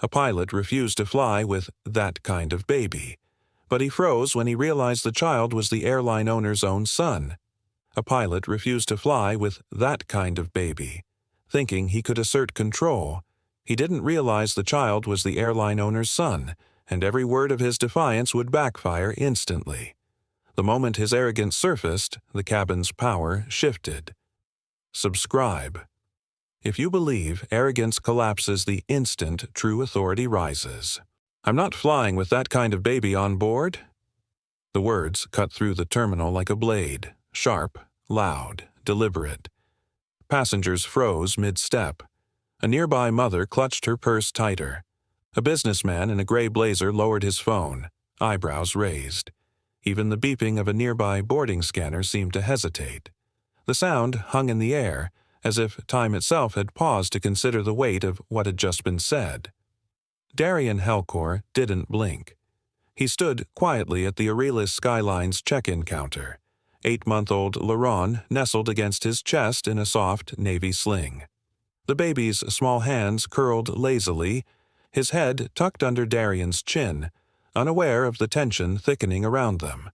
A pilot refused to fly with that kind of baby, but he froze when he realized the child was the airline owner's own son. A pilot refused to fly with that kind of baby, thinking he could assert control. He didn't realize the child was the airline owner's son, and every word of his defiance would backfire instantly. The moment his arrogance surfaced, the cabin's power shifted. Subscribe. If you believe arrogance collapses the instant true authority rises. I'm not flying with that kind of baby on board. The words cut through the terminal like a blade, sharp, loud, deliberate. Passengers froze mid-step. A nearby mother clutched her purse tighter. A businessman in a gray blazer lowered his phone, eyebrows raised. Even the beeping of a nearby boarding scanner seemed to hesitate. The sound hung in the air, as if time itself had paused to consider the weight of what had just been said. Darian Helcor didn't blink. He stood quietly at the Aurelius Skyline's check-in counter. 8-month-old Laron nestled against his chest in a soft navy sling. The baby's small hands curled lazily, his head tucked under Darian's chin, unaware of the tension thickening around them.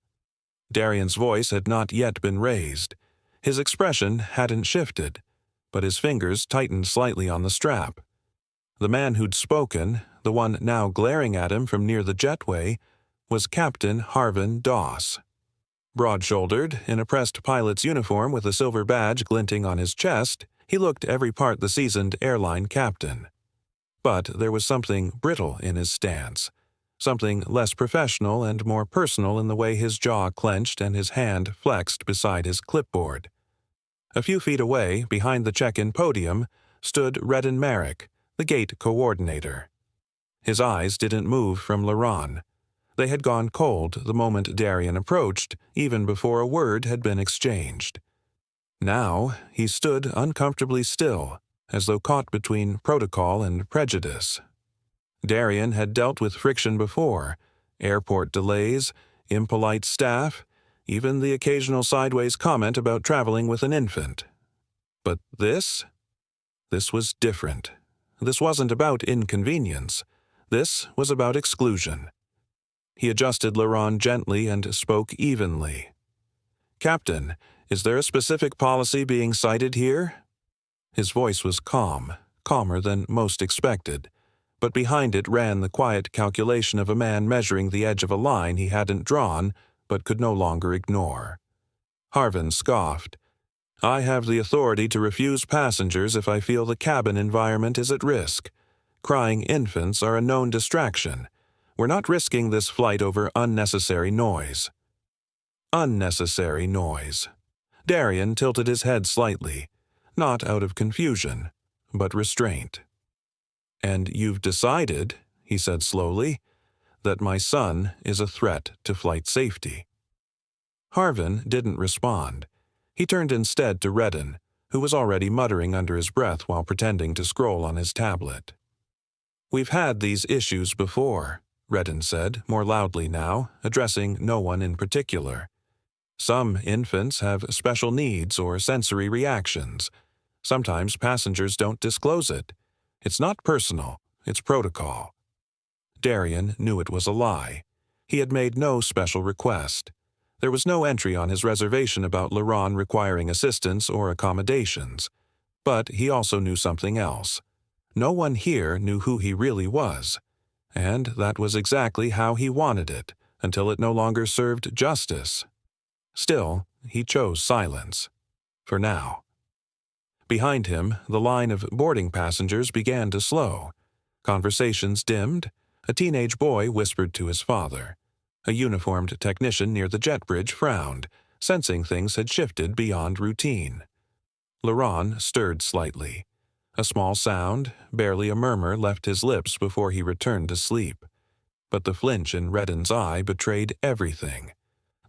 Darian's voice had not yet been raised. His expression hadn't shifted, but his fingers tightened slightly on the strap. The man who'd spoken, the one now glaring at him from near the jetway, was Captain Harvin Doss. Broad-shouldered, in a pressed pilot's uniform with a silver badge glinting on his chest, he looked every part the seasoned airline captain. But there was something brittle in his stance, something less professional and more personal in the way his jaw clenched and his hand flexed beside his clipboard. A few feet away, behind the check-in podium, stood Redden Merrick, the gate coordinator. His eyes didn't move from Laron. They had gone cold the moment Darian approached, even before a word had been exchanged. Now he stood uncomfortably still, as though caught between protocol and prejudice. Darian had dealt with friction before: airport delays, impolite staff, even the occasional sideways comment about traveling with an infant. But this was different. This wasn't about inconvenience. This was about exclusion. He adjusted Laron gently and spoke evenly. "Captain, is there a specific policy being cited here?" His voice was calm, calmer than most expected, but behind it ran the quiet calculation of a man measuring the edge of a line he hadn't drawn but could no longer ignore. Harvin scoffed. "I have the authority to refuse passengers if I feel the cabin environment is at risk. Crying infants are a known distraction. We're not risking this flight over unnecessary noise." Unnecessary noise. Darian tilted his head slightly, not out of confusion, but restraint. "And you've decided," he said slowly, "that my son is a threat to flight safety." Harvin didn't respond. He turned instead to Redden, who was already muttering under his breath while pretending to scroll on his tablet. "We've had these issues before," Redden said, more loudly now, addressing no one in particular. "Some infants have special needs or sensory reactions. Sometimes passengers don't disclose it. It's not personal, it's protocol." Darian knew it was a lie. He had made no special request. There was no entry on his reservation about Laron requiring assistance or accommodations. But he also knew something else. No one here knew who he really was. And that was exactly how he wanted it, until it no longer served justice. Still, he chose silence. For now. Behind him, the line of boarding passengers began to slow. Conversations dimmed. A teenage boy whispered to his father. A uniformed technician near the jet bridge frowned, sensing things had shifted beyond routine. Laron stirred slightly. A small sound, barely a murmur, left his lips before he returned to sleep. But the flinch in Redden's eye betrayed everything.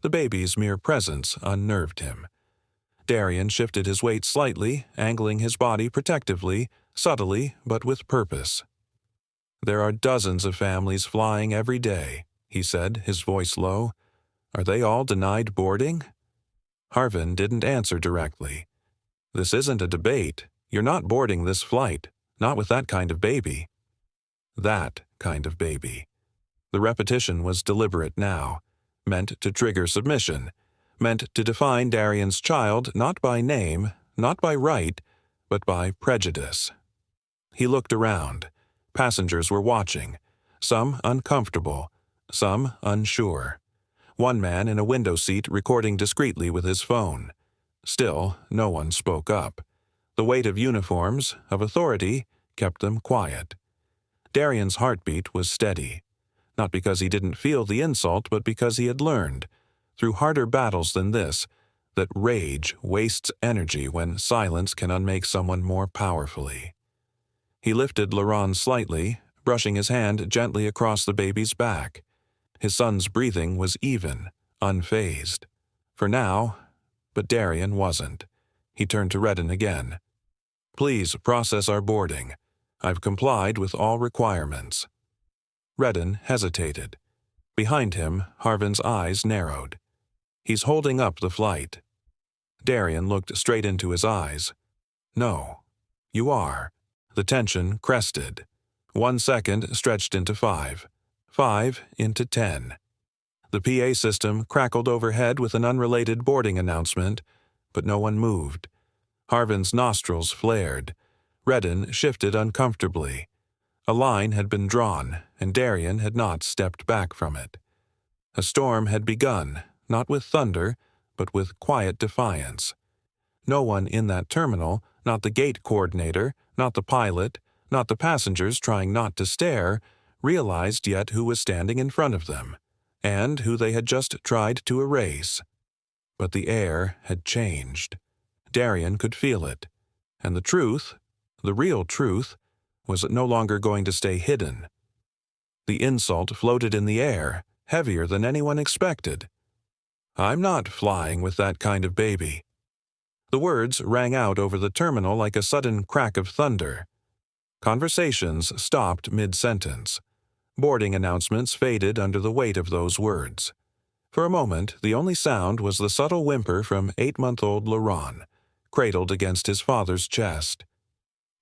The baby's mere presence unnerved him. Darian shifted his weight slightly, angling his body protectively, subtly, but with purpose. "There are dozens of families flying every day," he said, his voice low. "Are they all denied boarding?" Harvin didn't answer directly. "This isn't a debate. You're not boarding this flight, not with that kind of baby." That kind of baby. The repetition was deliberate now, meant to trigger submission, meant to define Darian's child not by name, not by right, but by prejudice. He looked around. Passengers were watching, some uncomfortable, some unsure. One man in a window seat recording discreetly with his phone. Still, no one spoke up. The weight of uniforms, of authority, kept them quiet. Darian's heartbeat was steady, not because he didn't feel the insult, but because he had learned, through harder battles than this, that rage wastes energy when silence can unmake someone more powerfully. He lifted Laurent slightly, brushing his hand gently across the baby's back. His son's breathing was even, unfazed. For now, but Darian wasn't. He turned to Redden again. "Please process our boarding. I've complied with all requirements." Redden hesitated. Behind him, Harvin's eyes narrowed. "He's holding up the flight." Darian looked straight into his eyes. "No, you are." The tension crested. 1 second stretched into 5. 5 into 10. The PA system crackled overhead with an unrelated boarding announcement, but no one moved. Harvin's nostrils flared. Redden shifted uncomfortably. A line had been drawn, and Darian had not stepped back from it. A storm had begun, not with thunder, but with quiet defiance. No one in that terminal, not the gate coordinator, not the pilot, not the passengers trying not to stare, realized yet who was standing in front of them, and who they had just tried to erase. But the air had changed. Darian could feel it. And the truth, the real truth, was no longer going to stay hidden. The insult floated in the air, heavier than anyone expected. "I'm not flying with that kind of baby." The words rang out over the terminal like a sudden crack of thunder. Conversations stopped mid-sentence. Boarding announcements faded under the weight of those words. For a moment, the only sound was the subtle whimper from 8-month-old Laurent, cradled against his father's chest.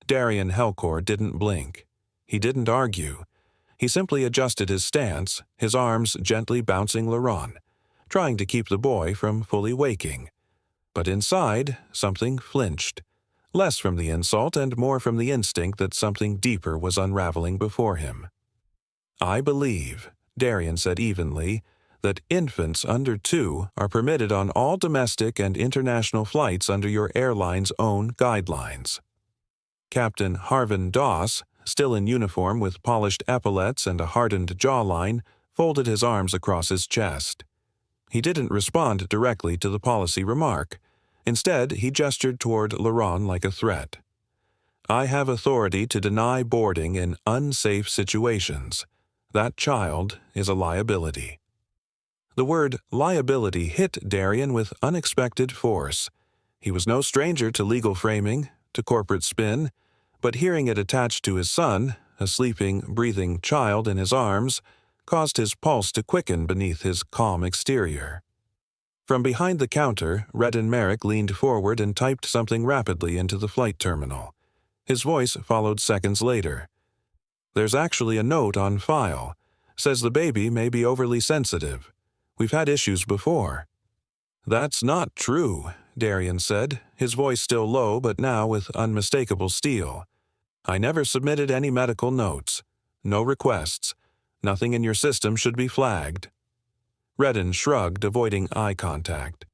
Darian Helcourt didn't blink. He didn't argue. He simply adjusted his stance, his arms gently bouncing Laurent, trying to keep the boy from fully waking. But inside, something flinched, less from the insult and more from the instinct that something deeper was unraveling before him. "I believe," Darian said evenly, "that infants under 2 are permitted on all domestic and international flights under your airline's own guidelines." Captain Harvin Doss, still in uniform with polished epaulets and a hardened jawline, folded his arms across his chest. He didn't respond directly to the policy remark. Instead, he gestured toward Laurent like a threat. "I have authority to deny boarding in unsafe situations. That child is a liability." The word liability hit Darian with unexpected force. He was no stranger to legal framing, to corporate spin, but hearing it attached to his son, a sleeping, breathing child in his arms, caused his pulse to quicken beneath his calm exterior. From behind the counter, Redden Merrick leaned forward and typed something rapidly into the flight terminal. His voice followed seconds later. "There's actually a note on file. Says the baby may be overly sensitive. We've had issues before." "That's not true," Darian said, his voice still low but now with unmistakable steel. "I never submitted any medical notes. No requests. Nothing in your system should be flagged." Redden shrugged, avoiding eye contact.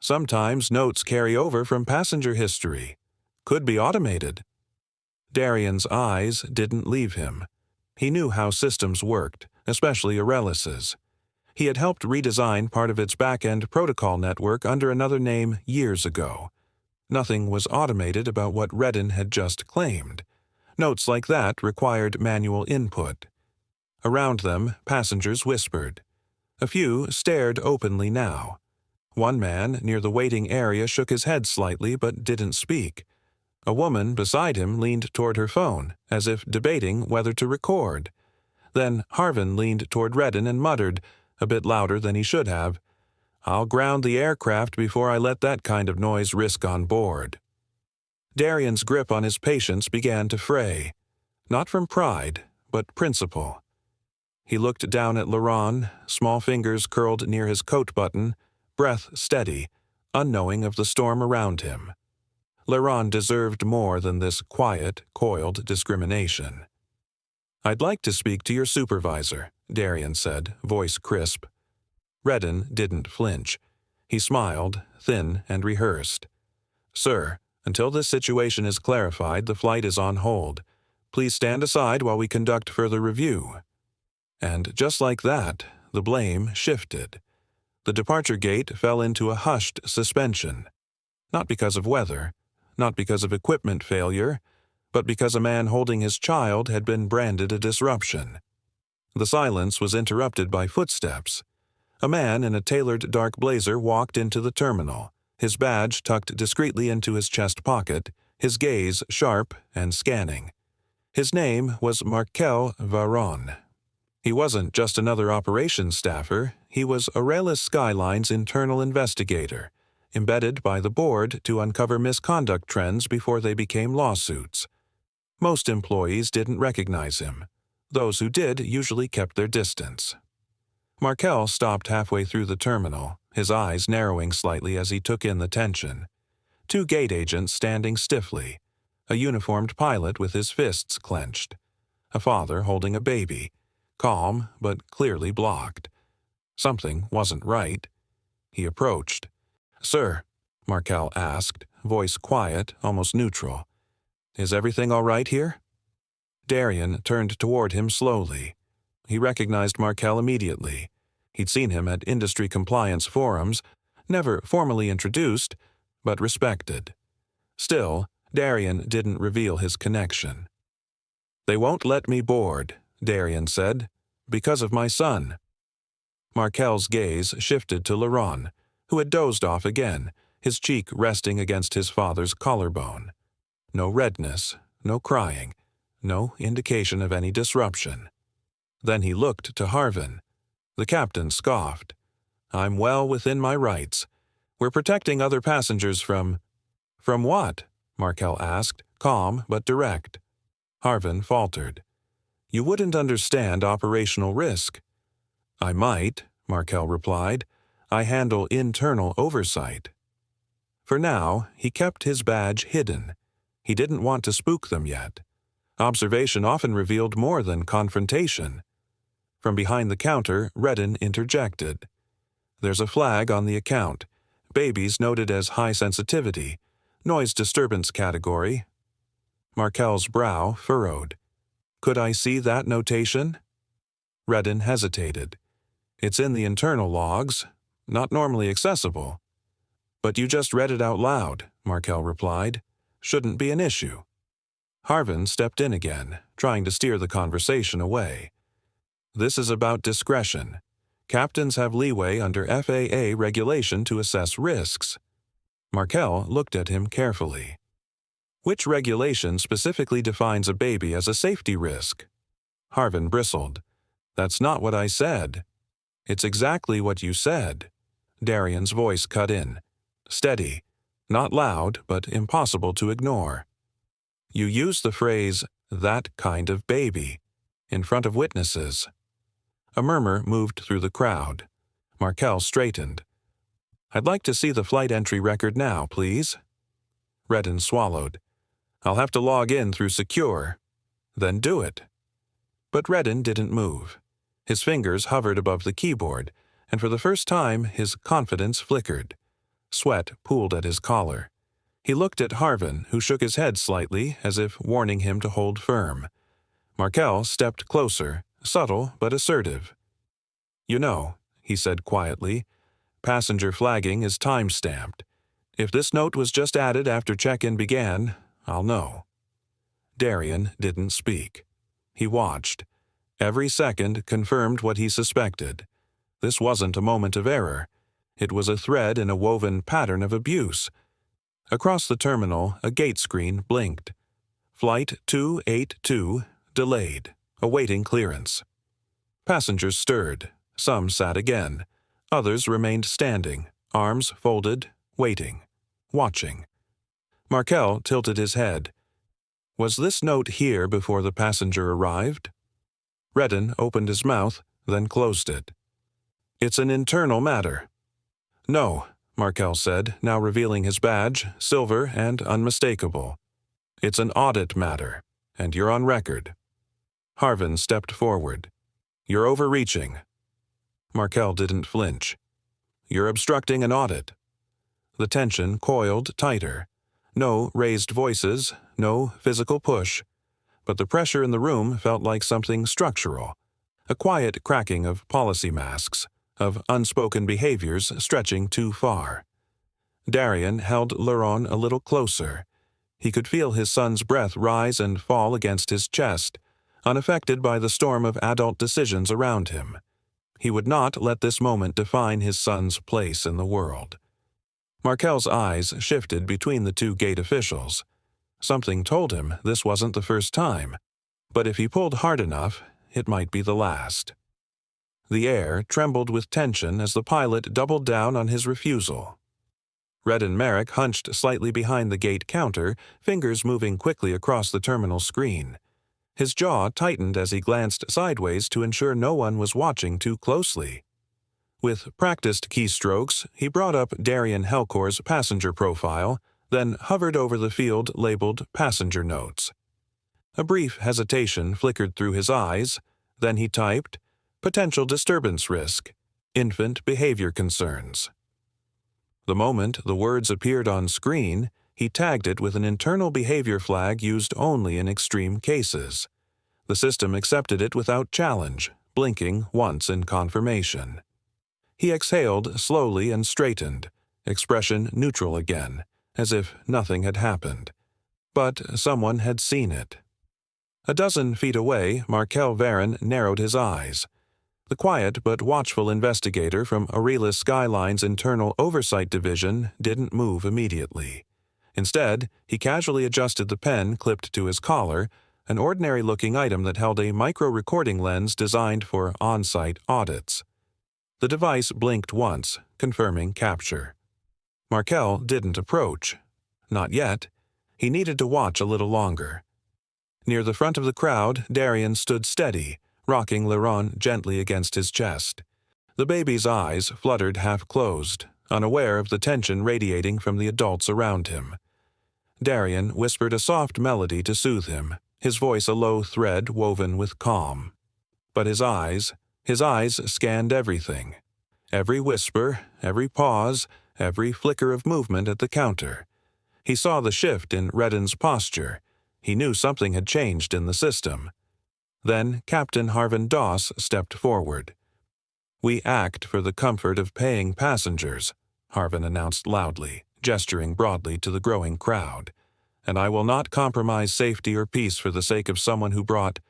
"Sometimes notes carry over from passenger history. Could be automated." Darian's eyes didn't leave him. He knew how systems worked, especially Aurelius's. He had helped redesign part of its back-end protocol network under another name years ago. Nothing was automated about what Redden had just claimed. Notes like that required manual input. Around them, passengers whispered. A few stared openly now. One man near the waiting area shook his head slightly but didn't speak. A woman beside him leaned toward her phone, as if debating whether to record. Then Harvin leaned toward Redden and muttered, a bit louder than he should have, "I'll ground the aircraft before I let that kind of noise risk on board." Darian's grip on his patience began to fray. Not from pride, but principle. He looked down at Laurent, small fingers curled near his coat button, breath steady, unknowing of the storm around him. Laurent deserved more than this quiet, coiled discrimination. "I'd like to speak to your supervisor," Darian said, voice crisp. Redden didn't flinch. He smiled, thin and rehearsed. "Sir, until this situation is clarified, the flight is on hold. Please stand aside while we conduct further review." And just like that, the blame shifted. The departure gate fell into a hushed suspension. Not because of weather, not because of equipment failure, but because a man holding his child had been branded a disruption. The silence was interrupted by footsteps. A man in a tailored dark blazer walked into the terminal, his badge tucked discreetly into his chest pocket, his gaze sharp and scanning. His name was Markel Varon. He wasn't just another operations staffer, he was Aurelius Skyline's internal investigator, embedded by the board to uncover misconduct trends before they became lawsuits. Most employees didn't recognize him. Those who did usually kept their distance. Markel stopped halfway through the terminal, his eyes narrowing slightly as he took in the tension. 2 gate agents standing stiffly, a uniformed pilot with his fists clenched, a father holding a baby, calm but clearly blocked. Something wasn't right. He approached. "Sir," Markel asked, voice quiet, almost neutral. "Is everything all right here?" Darian turned toward him slowly. He recognized Markel immediately. He'd seen him at industry compliance forums, never formally introduced, but respected. Still, Darian didn't reveal his connection. "They won't let me board," Darian said, "because of my son." Markel's gaze shifted to Laurent, who had dozed off again, his cheek resting against his father's collarbone. No redness, no crying, no indication of any disruption. Then he looked to Harvin. The captain scoffed. "I'm well within my rights. We're protecting other passengers from—" "From what?" Markel asked, calm but direct. Harvin faltered. "You wouldn't understand operational risk." "I might," Markel replied. "I handle internal oversight." For now, he kept his badge hidden. He didn't want to spook them yet. Observation often revealed more than confrontation. From behind the counter, Redden interjected. "There's a flag on the account. Babies noted as high sensitivity. Noise disturbance category." Markel's brow furrowed. "Could I see that notation?" Redden hesitated. "It's in the internal logs. Not normally accessible." "But you just read it out loud," Markel replied. "Shouldn't be an issue." Harvin stepped in again, trying to steer the conversation away. "This is about discretion. Captains have leeway under FAA regulation to assess risks." Markel looked at him carefully. "Which regulation specifically defines a baby as a safety risk?" Harvin bristled. "That's not what I said." "It's exactly what you said." Darian's voice cut in. Steady. Not loud, but impossible to ignore. "You used the phrase, 'that kind of baby,' in front of witnesses." A murmur moved through the crowd. Markel straightened. "I'd like to see the flight entry record now, please." Redden swallowed. "I'll have to log in through Secure." "Then do it." But Redden didn't move. His fingers hovered above the keyboard, and for the first time his confidence flickered. Sweat pooled at his collar. He looked at Harvin, who shook his head slightly, as if warning him to hold firm. Markel stepped closer, subtle but assertive. "You know," he said quietly, "passenger flagging is time-stamped. If this note was just added after check-in began, I'll know." Darian didn't speak. He watched. Every second confirmed what he suspected. This wasn't a moment of error. It was a thread in a woven pattern of abuse. Across the terminal, a gate screen blinked. Flight 282, delayed, awaiting clearance. Passengers stirred. Some sat again. Others remained standing, arms folded, waiting, watching. Markel tilted his head. Was this note here before the passenger arrived? Redden opened his mouth, then closed it. "It's an internal matter." "No," Markel said, now revealing his badge, silver and unmistakable. "It's an audit matter, and you're on record." Harvin stepped forward. "You're overreaching." Markel didn't flinch. "You're obstructing an audit." The tension coiled tighter. No raised voices, no physical push, but the pressure in the room felt like something structural, a quiet cracking of policy masks, of unspoken behaviors stretching too far. Darian held Laurent a little closer. He could feel his son's breath rise and fall against his chest, unaffected by the storm of adult decisions around him. He would not let this moment define his son's place in the world. Markel's eyes shifted between the two gate officials. Something told him this wasn't the first time, but if he pulled hard enough, it might be the last. The air trembled with tension as the pilot doubled down on his refusal. Redden Merrick hunched slightly behind the gate counter, fingers moving quickly across the terminal screen. His jaw tightened as he glanced sideways to ensure no one was watching too closely. With practiced keystrokes, he brought up Darian Helcor's passenger profile, then hovered over the field labeled Passenger Notes. A brief hesitation flickered through his eyes, then he typed, "Potential disturbance risk. Infant behavior concerns." The moment the words appeared on screen, he tagged it with an internal behavior flag used only in extreme cases. The system accepted it without challenge, blinking once in confirmation. He exhaled slowly and straightened, expression neutral again, as if nothing had happened. But someone had seen it. A dozen feet away, Markel Varon narrowed his eyes. The quiet but watchful investigator from Aurelis Skyline's Internal Oversight Division didn't move immediately. Instead, he casually adjusted the pen clipped to his collar, an ordinary-looking item that held a micro-recording lens designed for on-site audits. The device blinked once, confirming capture. Markel didn't approach. Not yet. He needed to watch a little longer. Near the front of the crowd, Darian stood steady, rocking Laurent gently against his chest. The baby's eyes fluttered half-closed, unaware of the tension radiating from the adults around him. Darian whispered a soft melody to soothe him, his voice a low thread woven with calm. But his eyes scanned everything. Every whisper, every pause, every flicker of movement at the counter. He saw the shift in Redden's posture. He knew something had changed in the system. Then Captain Harvin Doss stepped forward. "We act for the comfort of paying passengers," Harvin announced loudly, gesturing broadly to the growing crowd. "And I will not compromise safety or peace for the sake of someone who brought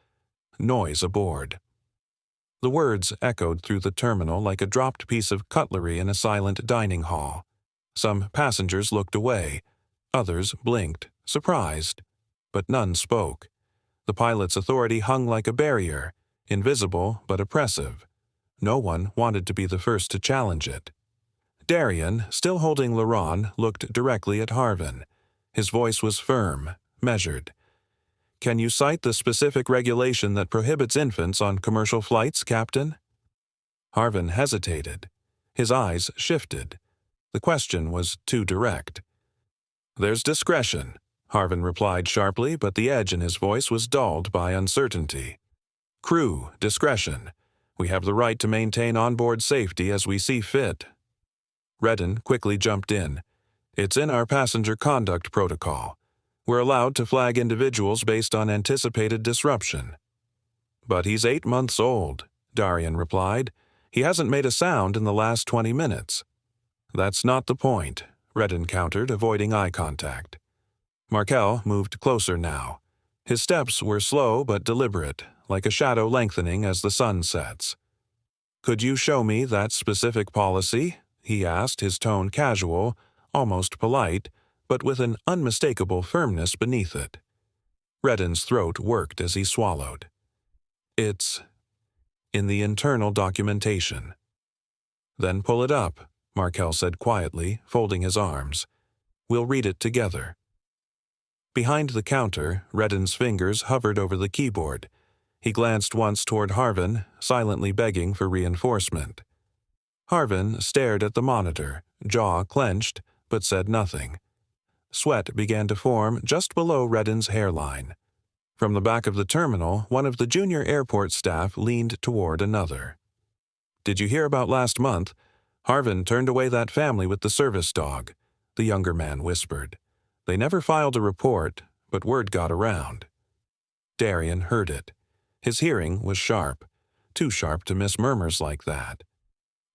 noise aboard." The words echoed through the terminal like a dropped piece of cutlery in a silent dining hall. Some passengers looked away. Others blinked, surprised. But none spoke. The pilot's authority hung like a barrier, invisible but oppressive. No one wanted to be the first to challenge it. Darian, still holding Laurent, looked directly at Harvin. His voice was firm, measured. "Can you cite the specific regulation that prohibits infants on commercial flights, Captain?" Harvin hesitated. His eyes shifted. The question was too direct. "There's discretion," Harvin replied sharply, but the edge in his voice was dulled by uncertainty. "Crew discretion. We have the right to maintain onboard safety as we see fit." Redden quickly jumped in. "It's in our passenger conduct protocol. We're allowed to flag individuals based on anticipated disruption." "But he's 8 months old," Darian replied. "He hasn't made a sound in the last 20 minutes." "That's not the point," Redden countered, avoiding eye contact. Markel moved closer now. His steps were slow but deliberate, like a shadow lengthening as the sun sets. "Could you show me that specific policy?" he asked, his tone casual, almost polite, but with an unmistakable firmness beneath it. Redden's throat worked as he swallowed. "It's in the internal documentation." "Then pull it up," Markel said quietly, folding his arms. "We'll read it together." Behind the counter, Redden's fingers hovered over the keyboard. He glanced once toward Harvin, silently begging for reinforcement. Harvin stared at the monitor, jaw clenched, but said nothing. Sweat began to form just below Redden's hairline. From the back of the terminal, one of the junior airport staff leaned toward another. "Did you hear about last month? Harvin turned away that family with the service dog," the younger man whispered. "They never filed a report, but word got around." Darien heard it. His hearing was sharp, too sharp to miss murmurs like that.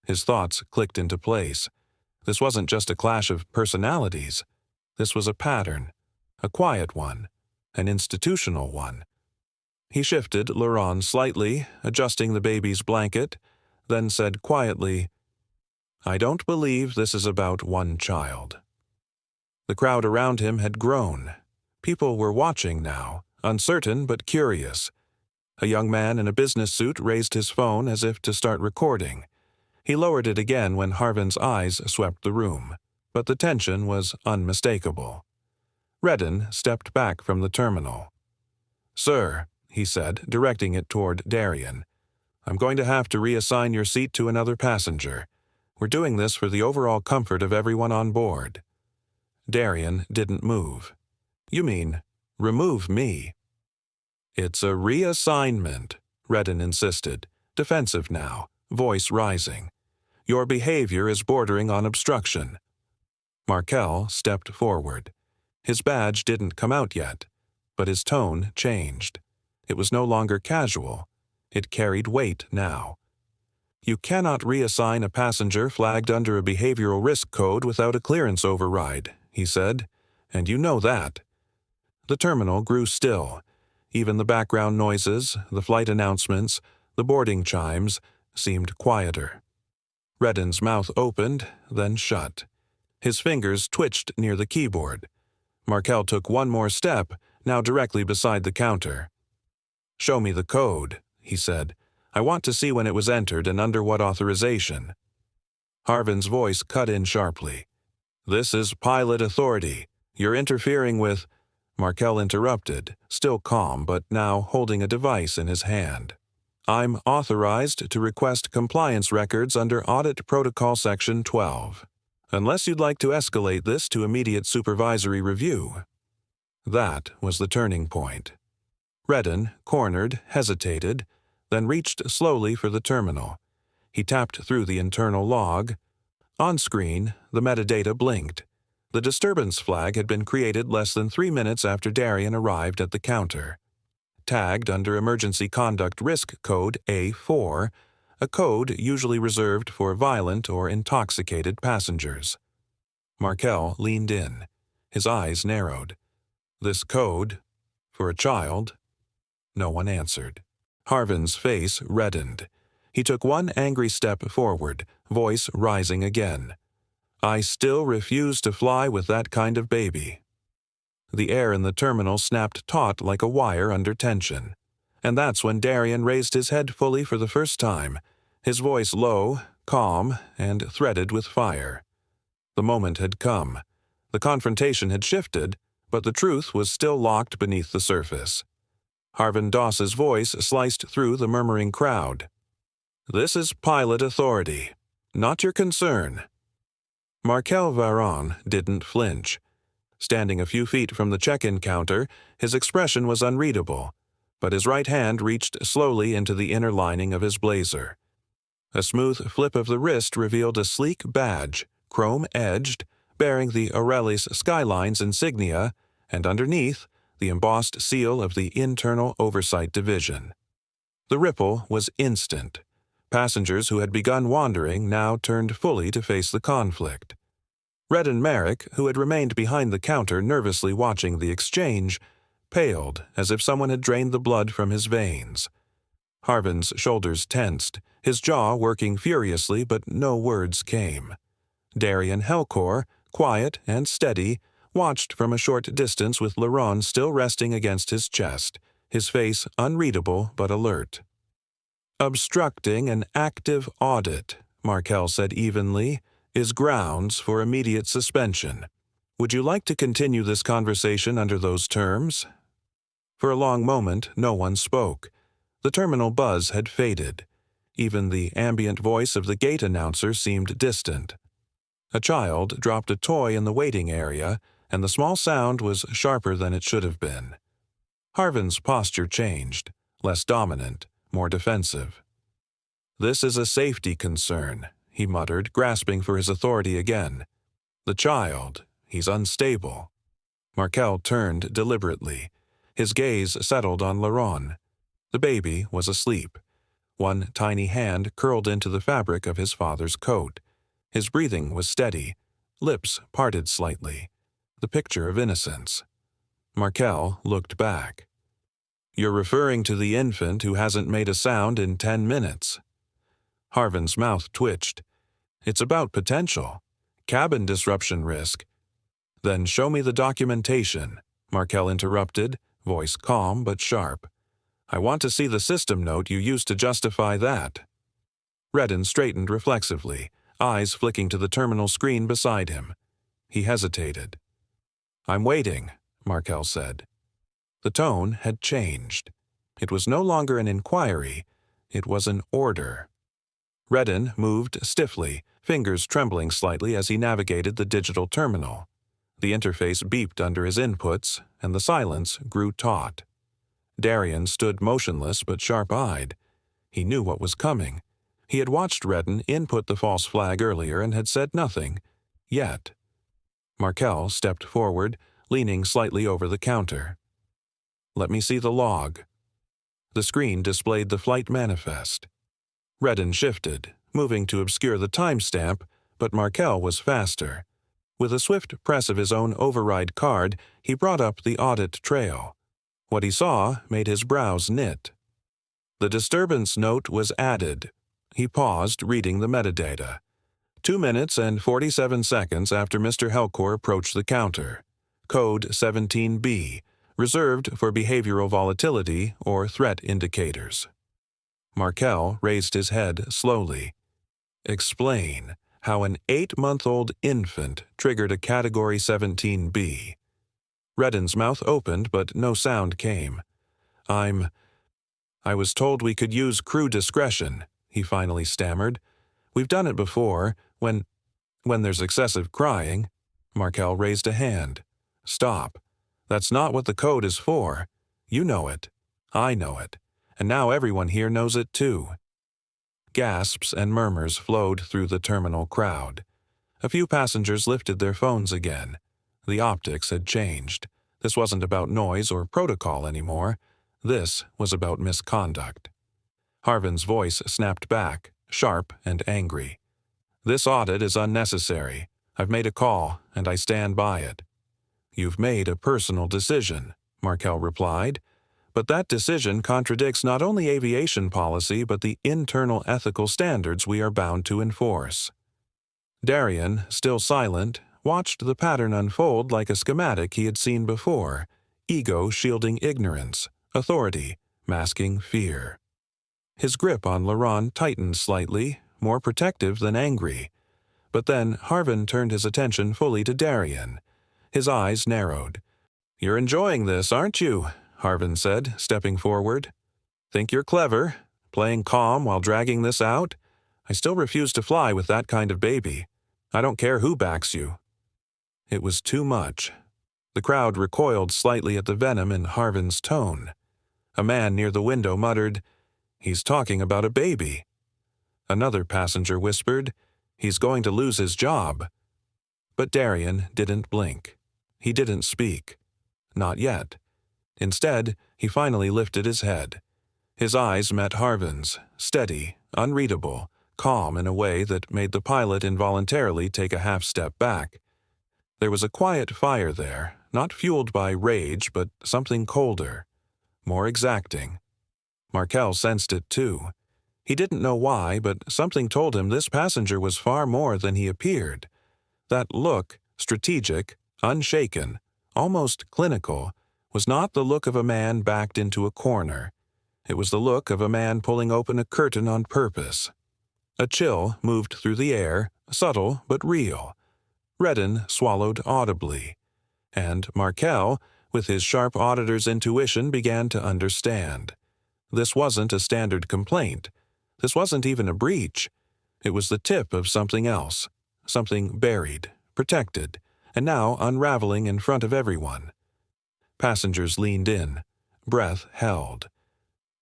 His thoughts clicked into place. This wasn't just a clash of personalities. This was a pattern, a quiet one, an institutional one. He shifted Laurent slightly, adjusting the baby's blanket, then said quietly, "I don't believe this is about one child." The crowd around him had grown. People were watching now, uncertain but curious. A young man in a business suit raised his phone as if to start recording. He lowered it again when Harvin's eyes swept the room, but the tension was unmistakable. Redden stepped back from the terminal. "Sir," he said, directing it toward Darien, "I'm going to have to reassign your seat to another passenger. We're doing this for the overall comfort of everyone on board." Darien didn't move. "You mean, remove me?" "It's a reassignment," Redden insisted, defensive now, voice rising. "Your behavior is bordering on obstruction." Markel stepped forward. His badge didn't come out yet, but his tone changed. It was no longer casual. It carried weight now. "You cannot reassign a passenger flagged under a behavioral risk code without a clearance override," he said, "and you know that." The terminal grew still. Even the background noises, the flight announcements, the boarding chimes, seemed quieter. Redden's mouth opened, then shut. His fingers twitched near the keyboard. Markel took one more step, now directly beside the counter. "Show me the code," he said. "I want to see when it was entered and under what authorization." Harvin's voice cut in sharply. "This is pilot authority. You're interfering with—" Markel interrupted, still calm but now holding a device in his hand. "I'm authorized to request compliance records under Audit Protocol Section 12. Unless you'd like to escalate this to immediate supervisory review." That was the turning point. Redden, cornered, hesitated, then reached slowly for the terminal. He tapped through the internal log. On screen, the metadata blinked. The disturbance flag had been created less than 3 minutes after Darien arrived at the counter. Tagged under Emergency Conduct Risk Code A4, a code usually reserved for violent or intoxicated passengers. Markel leaned in. His eyes narrowed. This code, for a child? No one answered. Harvin's face reddened. He took one angry step forward, voice rising again. "I still refuse to fly with that kind of baby." The air in the terminal snapped taut like a wire under tension. And that's when Darien raised his head fully for the first time, his voice low, calm, and threaded with fire. The moment had come. The confrontation had shifted, but the truth was still locked beneath the surface. Harvin Doss's voice sliced through the murmuring crowd. "This is pilot authority. Not your concern." Markel Varon didn't flinch. Standing a few feet from the check-in counter, his expression was unreadable, but his right hand reached slowly into the inner lining of his blazer. A smooth flip of the wrist revealed a sleek badge, chrome-edged, bearing the Aurelius Skylines insignia, and underneath, the embossed seal of the Internal Oversight Division. The ripple was instant. Passengers who had begun wandering now turned fully to face the conflict. Redden Merrick, who had remained behind the counter nervously watching the exchange, paled as if someone had drained the blood from his veins. Harvin's shoulders tensed, his jaw working furiously, but no words came. Darien Helcor, quiet and steady, watched from a short distance with Laurent still resting against his chest, his face unreadable but alert. "Obstructing an active audit," Markel said evenly, "is grounds for immediate suspension. Would you like to continue this conversation under those terms?" For a long moment, no one spoke. The terminal buzz had faded. Even the ambient voice of the gate announcer seemed distant. A child dropped a toy in the waiting area, and the small sound was sharper than it should have been. Harvin's posture changed, less dominant, more defensive. "This is a safety concern," he muttered, grasping for his authority again. "The child, he's unstable." Markel turned deliberately. His gaze settled on Laurent. The baby was asleep. One tiny hand curled into the fabric of his father's coat. His breathing was steady, lips parted slightly, the picture of innocence. Markel looked back. "You're referring to the infant who hasn't made a sound in 10 minutes. Harvin's mouth twitched. "It's about potential. Cabin disruption risk." "Then show me the documentation," Markel interrupted, voice calm but sharp. "I want to see the system note you used to justify that." Redden straightened reflexively, eyes flicking to the terminal screen beside him. He hesitated. "I'm waiting," Markel said. The tone had changed. It was no longer an inquiry, it was an order. Redden moved stiffly, fingers trembling slightly as he navigated the digital terminal. The interface beeped under his inputs, and the silence grew taut. Darien stood motionless but sharp-eyed. He knew what was coming. He had watched Redden input the false flag earlier and had said nothing. Yet. Markel stepped forward, leaning slightly over the counter. "Let me see the log." The screen displayed the flight manifest. Redden shifted, moving to obscure the timestamp, but Markel was faster. With a swift press of his own override card, he brought up the audit trail. What he saw made his brows knit. The disturbance note was added. He paused, reading the metadata. 2 minutes and 47 seconds after Mr. Helcor approached the counter. Code 17B, reserved for behavioral volatility or threat indicators. Markel raised his head slowly. "Explain how an 8-month-old infant triggered a Category 17B. Redden's mouth opened, but no sound came. I was told we could use crew discretion," he finally stammered. "We've done it before, when there's excessive crying." Markel raised a hand. "Stop. That's not what the code is for. You know it. I know it. And now everyone here knows it too." Gasps and murmurs flowed through the terminal crowd. A few passengers lifted their phones again. The optics had changed. This wasn't about noise or protocol anymore. This was about misconduct. Harvin's voice snapped back, sharp and angry. "This audit is unnecessary. I've made a call, and I stand by it." "You've made a personal decision," Markel replied. "But that decision contradicts not only aviation policy but the internal ethical standards we are bound to enforce." Darien, still silent, watched the pattern unfold like a schematic he had seen before, ego shielding ignorance, authority masking fear. His grip on Laurent tightened slightly, more protective than angry. But then Harvin turned his attention fully to Darien. His eyes narrowed. "You're enjoying this, aren't you?" Harvin said, stepping forward. "Think you're clever, playing calm while dragging this out? I still refuse to fly with that kind of baby. I don't care who backs you." It was too much. The crowd recoiled slightly at the venom in Harvin's tone. A man near the window muttered, "He's talking about a baby." Another passenger whispered, "He's going to lose his job." But Darien didn't blink. He didn't speak. Not yet. Instead, he finally lifted his head. His eyes met Harvin's, steady, unreadable, calm in a way that made the pilot involuntarily take a half-step back. There was a quiet fire there, not fueled by rage but something colder, more exacting. Markel sensed it too. He didn't know why, but something told him this passenger was far more than he appeared. That look, strategic, unshaken, almost clinical, was not the look of a man backed into a corner. It was the look of a man pulling open a curtain on purpose. A chill moved through the air, subtle but real. Redden swallowed audibly. And Markel, with his sharp auditor's intuition, began to understand. This wasn't a standard complaint. This wasn't even a breach. It was the tip of something else, something buried, protected, and now unraveling in front of everyone. Passengers leaned in, breath held.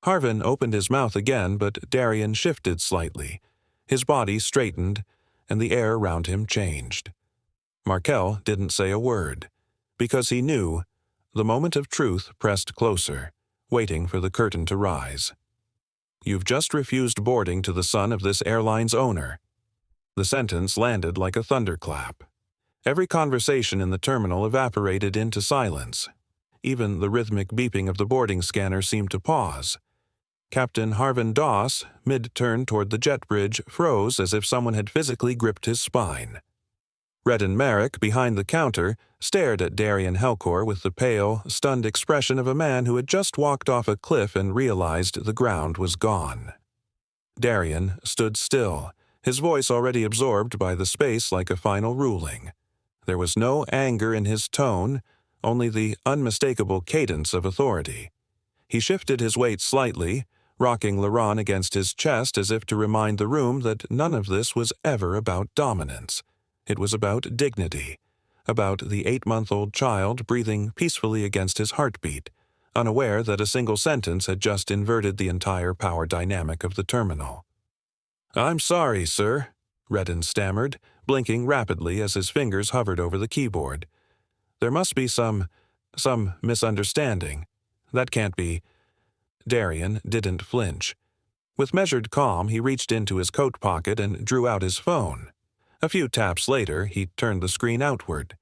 Harvin opened his mouth again, but Darien shifted slightly. His body straightened, and the air around him changed. Markel didn't say a word, because he knew the moment of truth pressed closer, waiting for the curtain to rise. "You've just refused boarding to the son of this airline's owner." The sentence landed like a thunderclap. Every conversation in the terminal evaporated into silence. Even the rhythmic beeping of the boarding scanner seemed to pause. Captain Harvin Doss, mid-turn toward the jet bridge, froze as if someone had physically gripped his spine. Redden Merrick, behind the counter, stared at Darien Helcor with the pale, stunned expression of a man who had just walked off a cliff and realized the ground was gone. Darien stood still, his voice already absorbed by the space like a final ruling. There was no anger in his tone, only the unmistakable cadence of authority. He shifted his weight slightly, rocking Laurent against his chest as if to remind the room that none of this was ever about dominance. It was about dignity, about the 8-month-old child breathing peacefully against his heartbeat, unaware that a single sentence had just inverted the entire power dynamic of the terminal. "I'm sorry, sir," Redden stammered, blinking rapidly as his fingers hovered over the keyboard. "There must be some misunderstanding. That can't be." Darien didn't flinch. With measured calm, he reached into his coat pocket and drew out his phone. A few taps later, he turned the screen outward.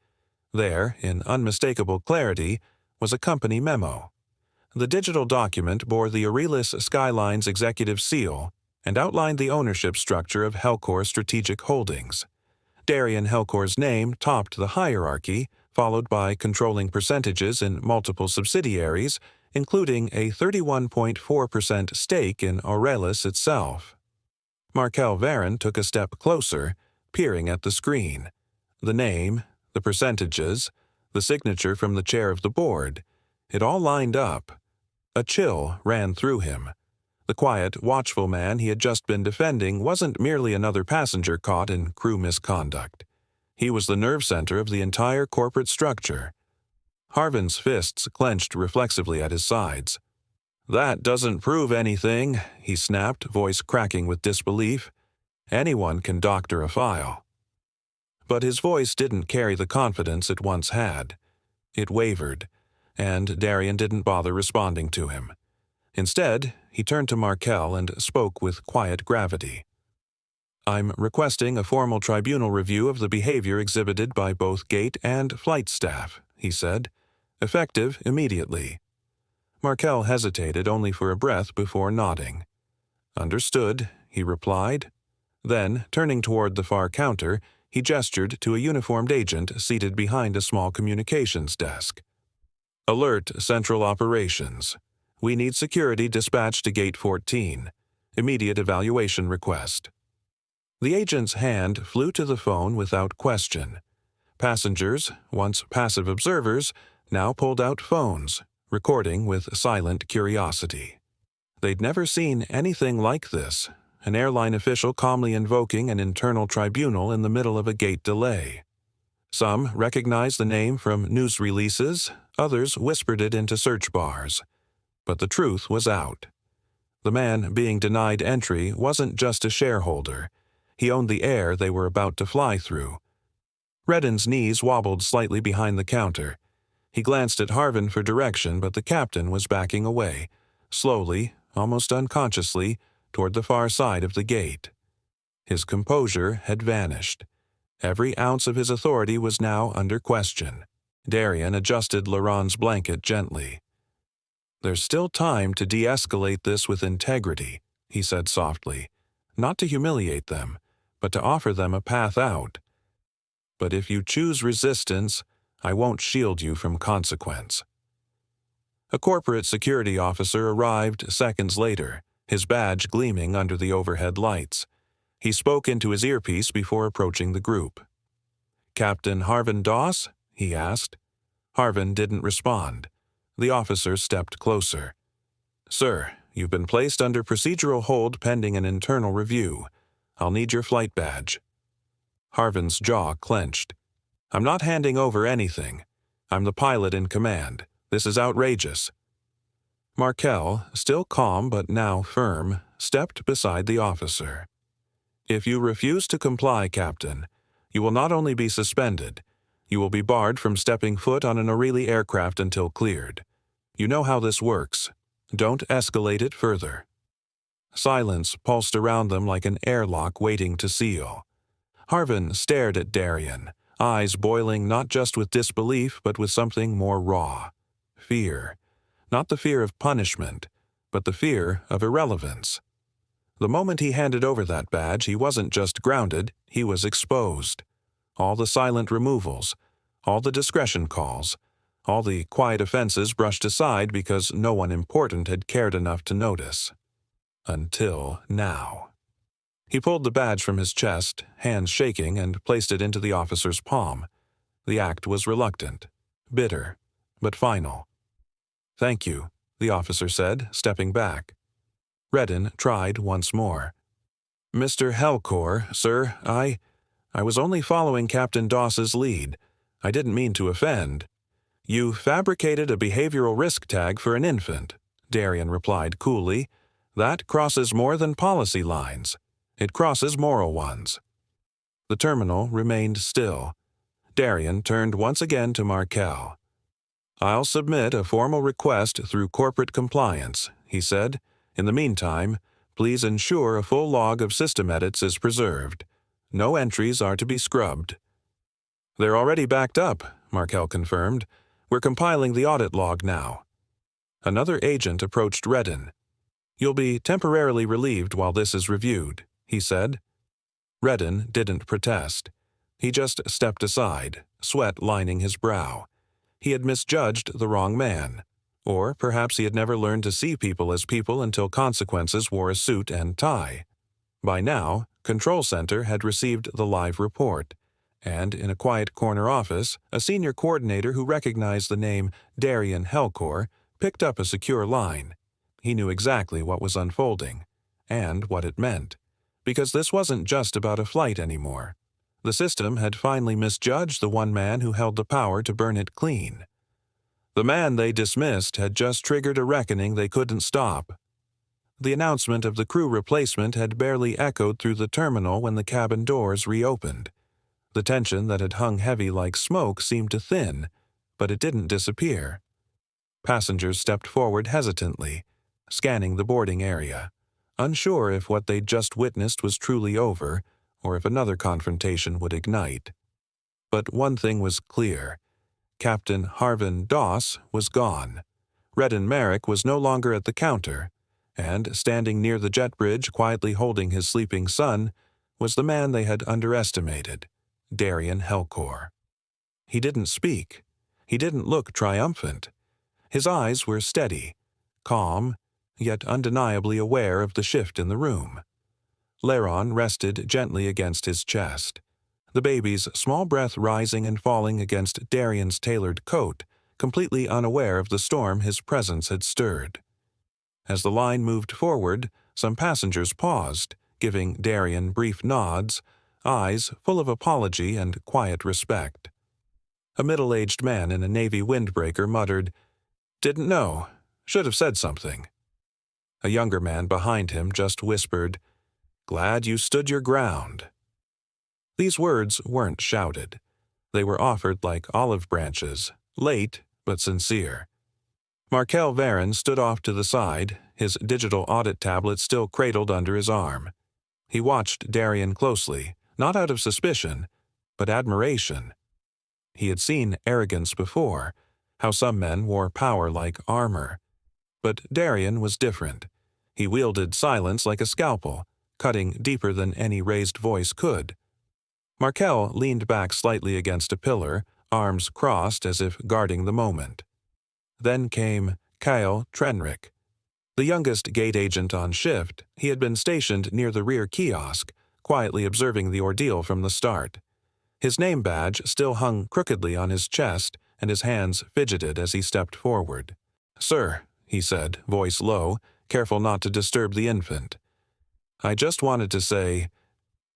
There, in unmistakable clarity, was a company memo. The digital document bore the Aurelius Skylines executive seal and outlined the ownership structure of Helcor Strategic Holdings. Darien Helcor's name topped the hierarchy, followed by controlling percentages in multiple subsidiaries, including a 31.4% stake in Aurelius itself. Markel Varon took a step closer, peering at the screen. The name, the percentages, the signature from the chair of the board, it all lined up. A chill ran through him. The quiet, watchful man he had just been defending wasn't merely another passenger caught in crew misconduct. He was the nerve center of the entire corporate structure. Harvin's fists clenched reflexively at his sides. "That doesn't prove anything," he snapped, voice cracking with disbelief. "Anyone can doctor a file." But his voice didn't carry the confidence it once had. It wavered, and Darien didn't bother responding to him. Instead, he turned to Markel and spoke with quiet gravity. "I'm requesting a formal tribunal review of the behavior exhibited by both gate and flight staff," he said, "effective immediately." Markel hesitated only for a breath before nodding. "Understood," he replied. Then, turning toward the far counter, he gestured to a uniformed agent seated behind a small communications desk. "Alert Central Operations. We need security dispatched to Gate 14. Immediate evaluation request." The agent's hand flew to the phone without question. Passengers, once passive observers, now pulled out phones, recording with silent curiosity. They'd never seen anything like this, an airline official calmly invoking an internal tribunal in the middle of a gate delay. Some recognized the name from news releases, others whispered it into search bars. But the truth was out. The man being denied entry wasn't just a shareholder. He owned the air they were about to fly through. Redden's knees wobbled slightly behind the counter. He glanced at Harvin for direction, but the captain was backing away, slowly, almost unconsciously, toward the far side of the gate. His composure had vanished. Every ounce of his authority was now under question. Darien adjusted Laurent's blanket gently. "There's still time to de-escalate this with integrity," he said softly. "Not to humiliate them, but to offer them a path out. But if you choose resistance, I won't shield you from consequence." A corporate security officer arrived seconds later, his badge gleaming under the overhead lights. He spoke into his earpiece before approaching the group. "Captain Harvin Doss?" he asked. Harvin didn't respond. The officer stepped closer. "Sir, You've been placed under procedural hold pending an internal review. I'll need your flight badge." Harvin's jaw clenched. "I'm not handing over anything. I'm the pilot in command. This is outrageous." Markel, still calm but now firm, stepped beside the officer. "If you refuse to comply, Captain, you will not only be suspended, you will be barred from stepping foot on an Airline aircraft until cleared. You know how this works. Don't escalate it further." Silence pulsed around them like an airlock waiting to seal. Harvin stared at Darien, eyes boiling not just with disbelief but with something more raw. Fear. Not the fear of punishment, but the fear of irrelevance. The moment he handed over that badge, he wasn't just grounded, he was exposed. All the silent removals, all the discretion calls, all the quiet offenses brushed aside because no one important had cared enough to notice. Until now. He pulled the badge from his chest, hands shaking, and placed it into the officer's palm. The act was reluctant, bitter, but final. "Thank you," the officer said, stepping back. Redden tried once more. "Mr. Helcor, sir, I was only following Captain Doss's lead. I didn't mean to offend." "You fabricated a behavioral risk tag for an infant," Darien replied coolly. "That crosses more than policy lines. It crosses moral ones." The terminal remained still. Darien turned once again to Markel. "I'll submit a formal request through corporate compliance," he said. "In the meantime, please ensure a full log of system edits is preserved. No entries are to be scrubbed." "They're already backed up," Markel confirmed. "We're compiling the audit log now." Another agent approached Redden. "You'll be temporarily relieved while this is reviewed," he said. Redden didn't protest. He just stepped aside, sweat lining his brow. He had misjudged the wrong man. Or perhaps he had never learned to see people as people until consequences wore a suit and tie. By now, Control Center had received the live report, and in a quiet corner office, a senior coordinator who recognized the name Darien Helcor picked up a secure line. He knew exactly what was unfolding, and what it meant, because this wasn't just about a flight anymore. The system had finally misjudged the one man who held the power to burn it clean. The man they dismissed had just triggered a reckoning they couldn't stop. The announcement of the crew replacement had barely echoed through the terminal when the cabin doors reopened. The tension that had hung heavy like smoke seemed to thin, but it didn't disappear. Passengers stepped forward hesitantly, scanning the boarding area, unsure if what they'd just witnessed was truly over, or if another confrontation would ignite. But one thing was clear. Captain Harvin Doss was gone. Redden Merrick was no longer at the counter, and standing near the jet bridge quietly holding his sleeping son was the man they had underestimated, Darien Helcor. He didn't speak. He didn't look triumphant. His eyes were steady, calm, yet undeniably aware of the shift in the room. Laron rested gently against his chest, the baby's small breath rising and falling against Darien's tailored coat, completely unaware of the storm his presence had stirred. As the line moved forward, some passengers paused, giving Darien brief nods, eyes full of apology and quiet respect. A middle-aged man in a navy windbreaker muttered, "Didn't know. Should have said something." A younger man behind him just whispered, "Glad you stood your ground." These words weren't shouted. They were offered like olive branches, late but sincere. Markel Varon stood off to the side, his digital audit tablet still cradled under his arm. He watched Darien closely, not out of suspicion, but admiration. He had seen arrogance before, how some men wore power like armor. But Darien was different. He wielded silence like a scalpel, cutting deeper than any raised voice could. Markel leaned back slightly against a pillar, arms crossed as if guarding the moment. Then came Kyle Trenrick. The youngest gate agent on shift, he had been stationed near the rear kiosk, quietly observing the ordeal from the start. His name badge still hung crookedly on his chest, and his hands fidgeted as he stepped forward. "Sir," he said, voice low, careful not to disturb the infant. "I just wanted to say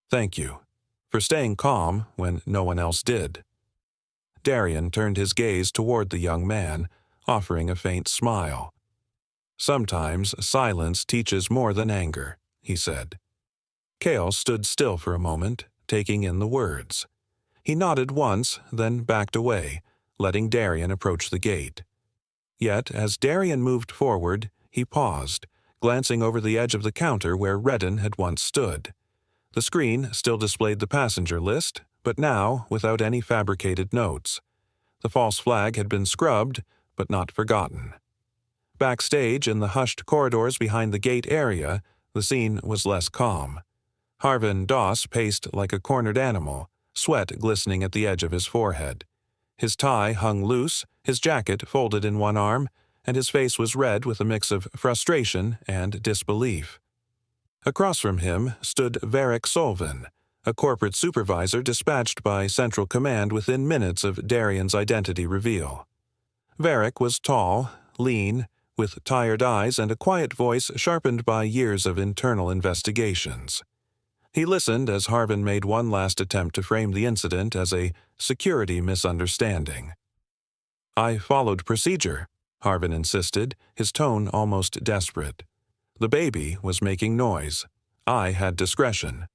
thank you for staying calm when no one else did." Darian turned his gaze toward the young man, offering a faint smile. "Sometimes silence teaches more than anger," he said. Cale stood still for a moment, taking in the words. He nodded once, then backed away, letting Darian approach the gate. Yet, as Darian moved forward, he paused, glancing over the edge of the counter where Redden had once stood. The screen still displayed the passenger list, but now without any fabricated notes. The false flag had been scrubbed, but not forgotten. Backstage, in the hushed corridors behind the gate area, the scene was less calm. Harvin Doss paced like a cornered animal, sweat glistening at the edge of his forehead. His tie hung loose, his jacket folded in one arm, and his face was red with a mix of frustration and disbelief. Across from him stood Varric Solvin, a corporate supervisor dispatched by Central Command within minutes of Darian's identity reveal. Varric was tall, lean, with tired eyes and a quiet voice sharpened by years of internal investigations. He listened as Harvin made one last attempt to frame the incident as a security misunderstanding. "I followed procedure," Harvin insisted, his tone almost desperate. "The baby was making noise. I had discretion."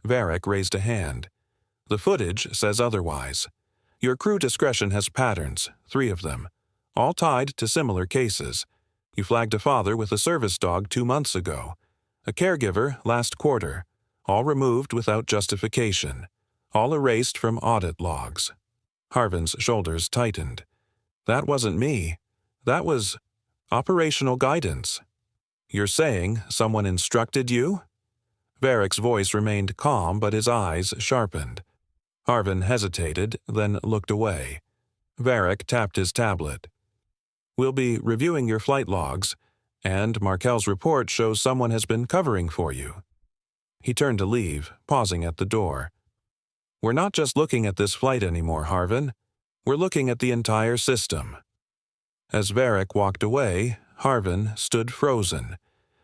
Varric raised a hand. "The footage says otherwise. Your crew discretion has patterns, 3 of them, all tied to similar cases. You flagged a father with a service dog 2 months ago, a caregiver last quarter, all removed without justification, all erased from audit logs." Harvin's shoulders tightened. "That wasn't me. That was operational guidance." "You're saying someone instructed you?" Varric's voice remained calm, but his eyes sharpened. Harvin hesitated, then looked away. Varric tapped his tablet. "We'll be reviewing your flight logs, and Markel's report shows someone has been covering for you." He turned to leave, pausing at the door. "We're not just looking at this flight anymore, Harvin. We're looking at the entire system." As Varric walked away, Harvin stood frozen.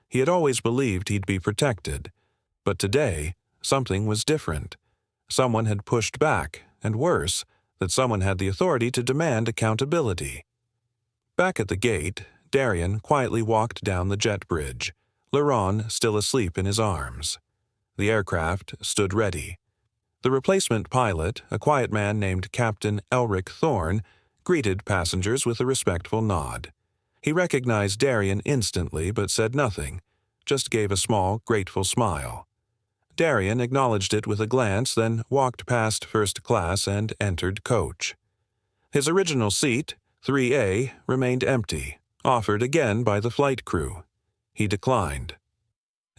He had always believed he'd be protected, but today something was different. Someone had pushed back, and worse, that someone had the authority to demand accountability. Back at the gate, Darian quietly walked down the jet bridge, Laron still asleep in his arms. The aircraft stood ready. The replacement pilot, a quiet man named Captain Elric Thorne, greeted passengers with a respectful nod. He recognized Darian instantly but said nothing, just gave a small, grateful smile. Darian acknowledged it with a glance, then walked past first class and entered coach. His original seat, 3A, remained empty, offered again by the flight crew. He declined.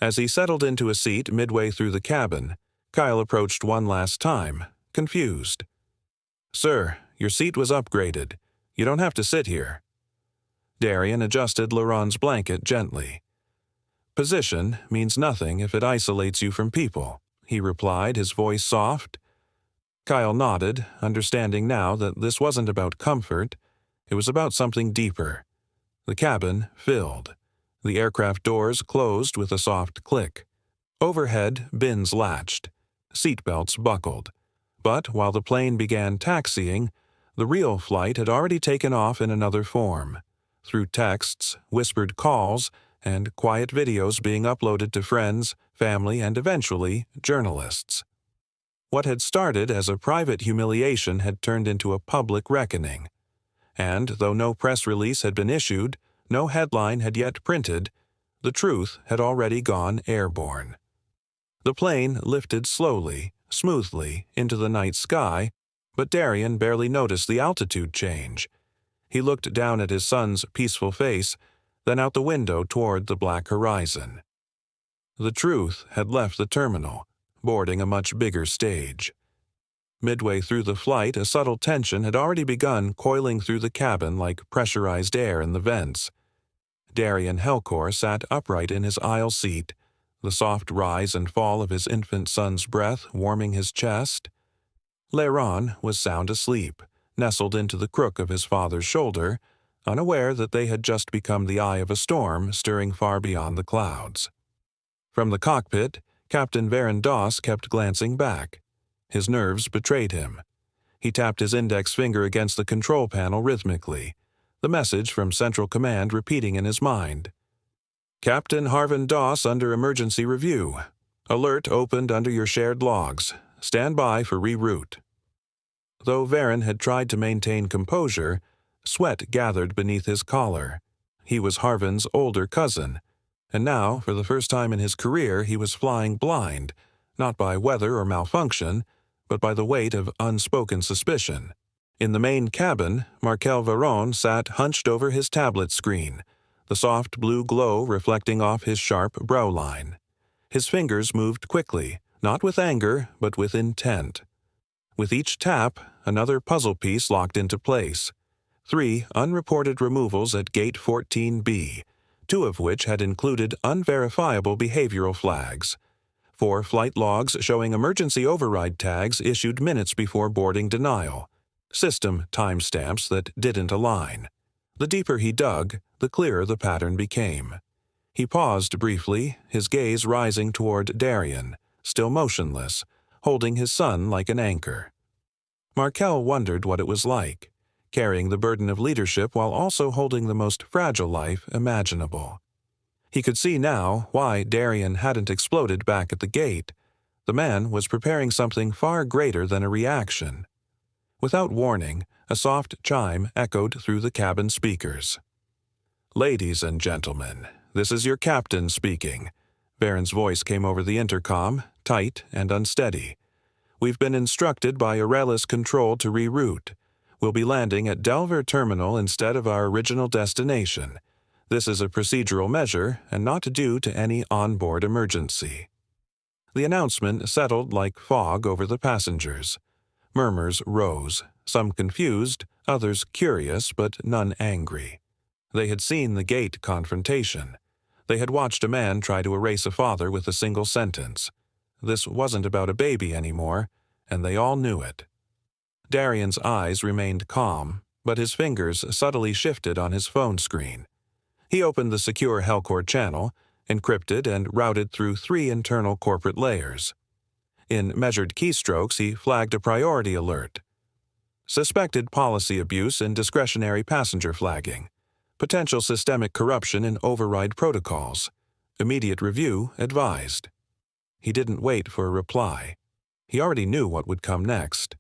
As he settled into a seat midway through the cabin, Kyle approached one last time, confused. "Sir, your seat was upgraded. You don't have to sit here." Darian adjusted Laron's blanket gently. "Position means nothing if it isolates you from people," he replied, his voice soft. Kyle nodded, understanding now that this wasn't about comfort. It was about something deeper. The cabin filled. The aircraft doors closed with a soft click. Overhead, bins latched. Seatbelts buckled. But while the plane began taxiing, the real flight had already taken off in another form, through texts, whispered calls, and quiet videos being uploaded to friends, family, and eventually journalists. What had started as a private humiliation had turned into a public reckoning. And though no press release had been issued, no headline had yet printed, the truth had already gone airborne. The plane lifted slowly, smoothly, into the night sky, but Darian barely noticed the altitude change. He looked down at his son's peaceful face, then out the window toward the black horizon. The truth had left the terminal, boarding a much bigger stage. Midway through the flight, a subtle tension had already begun coiling through the cabin like pressurized air in the vents. Darian Helcor sat upright in his aisle seat, the soft rise and fall of his infant son's breath warming his chest. Laron was sound asleep, nestled into the crook of his father's shoulder, unaware that they had just become the eye of a storm stirring far beyond the clouds. From the cockpit, Captain Varen Doss kept glancing back. His nerves betrayed him. He tapped his index finger against the control panel rhythmically, the message from Central Command repeating in his mind. Captain Harvin Doss under emergency review. Alert opened under your shared logs. Stand by for reroute. Though Varen had tried to maintain composure, sweat gathered beneath his collar. He was Harvin's older cousin, and now, for the first time in his career, he was flying blind, not by weather or malfunction, but by the weight of unspoken suspicion. In the main cabin, Markel Varon sat hunched over his tablet screen, the soft blue glow reflecting off his sharp brow line. His fingers moved quickly, not with anger, but with intent. With each tap, another puzzle piece locked into place. 3 unreported removals at Gate 14B, 2 of which had included unverifiable behavioral flags. 4 flight logs showing emergency override tags issued minutes before boarding denial. System timestamps that didn't align. The deeper he dug, the clearer the pattern became. He paused briefly, his gaze rising toward Darien, still motionless, holding his son like an anchor. Markel wondered what it was like, carrying the burden of leadership while also holding the most fragile life imaginable. He could see now why Darien hadn't exploded back at the gate. The man was preparing something far greater than a reaction. Without warning, a soft chime echoed through the cabin speakers. "Ladies and gentlemen, this is your captain speaking." Varen's voice came over the intercom, tight and unsteady. "We've been instructed by Aurelis Control to reroute. We'll be landing at Delver Terminal instead of our original destination. This is a procedural measure and not due to any onboard emergency." The announcement settled like fog over the passengers. Murmurs rose, some confused, others curious, but none angry. They had seen the gate confrontation. They had watched a man try to erase a father with a single sentence. This wasn't about a baby anymore, and they all knew it. Darien's eyes remained calm, but his fingers subtly shifted on his phone screen. He opened the secure Helcor channel, encrypted and routed through 3 internal corporate layers. In measured keystrokes, he flagged a priority alert. Suspected policy abuse in discretionary passenger flagging. Potential systemic corruption in override protocols. Immediate review advised. He didn't wait for a reply. He already knew what would come next.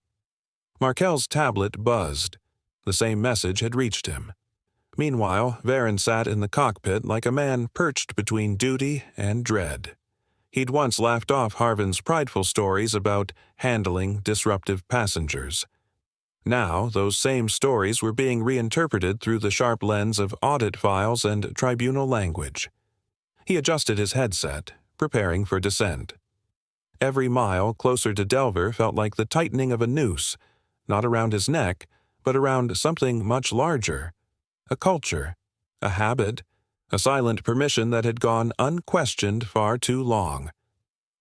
Markel's tablet buzzed. The same message had reached him. Meanwhile, Varen sat in the cockpit like a man perched between duty and dread. He'd once laughed off Harvin's prideful stories about handling disruptive passengers. Now, those same stories were being reinterpreted through the sharp lens of audit files and tribunal language. He adjusted his headset, preparing for descent. Every mile closer to Delver felt like the tightening of a noose, not around his neck, but around something much larger. A culture, a habit, a silent permission that had gone unquestioned far too long.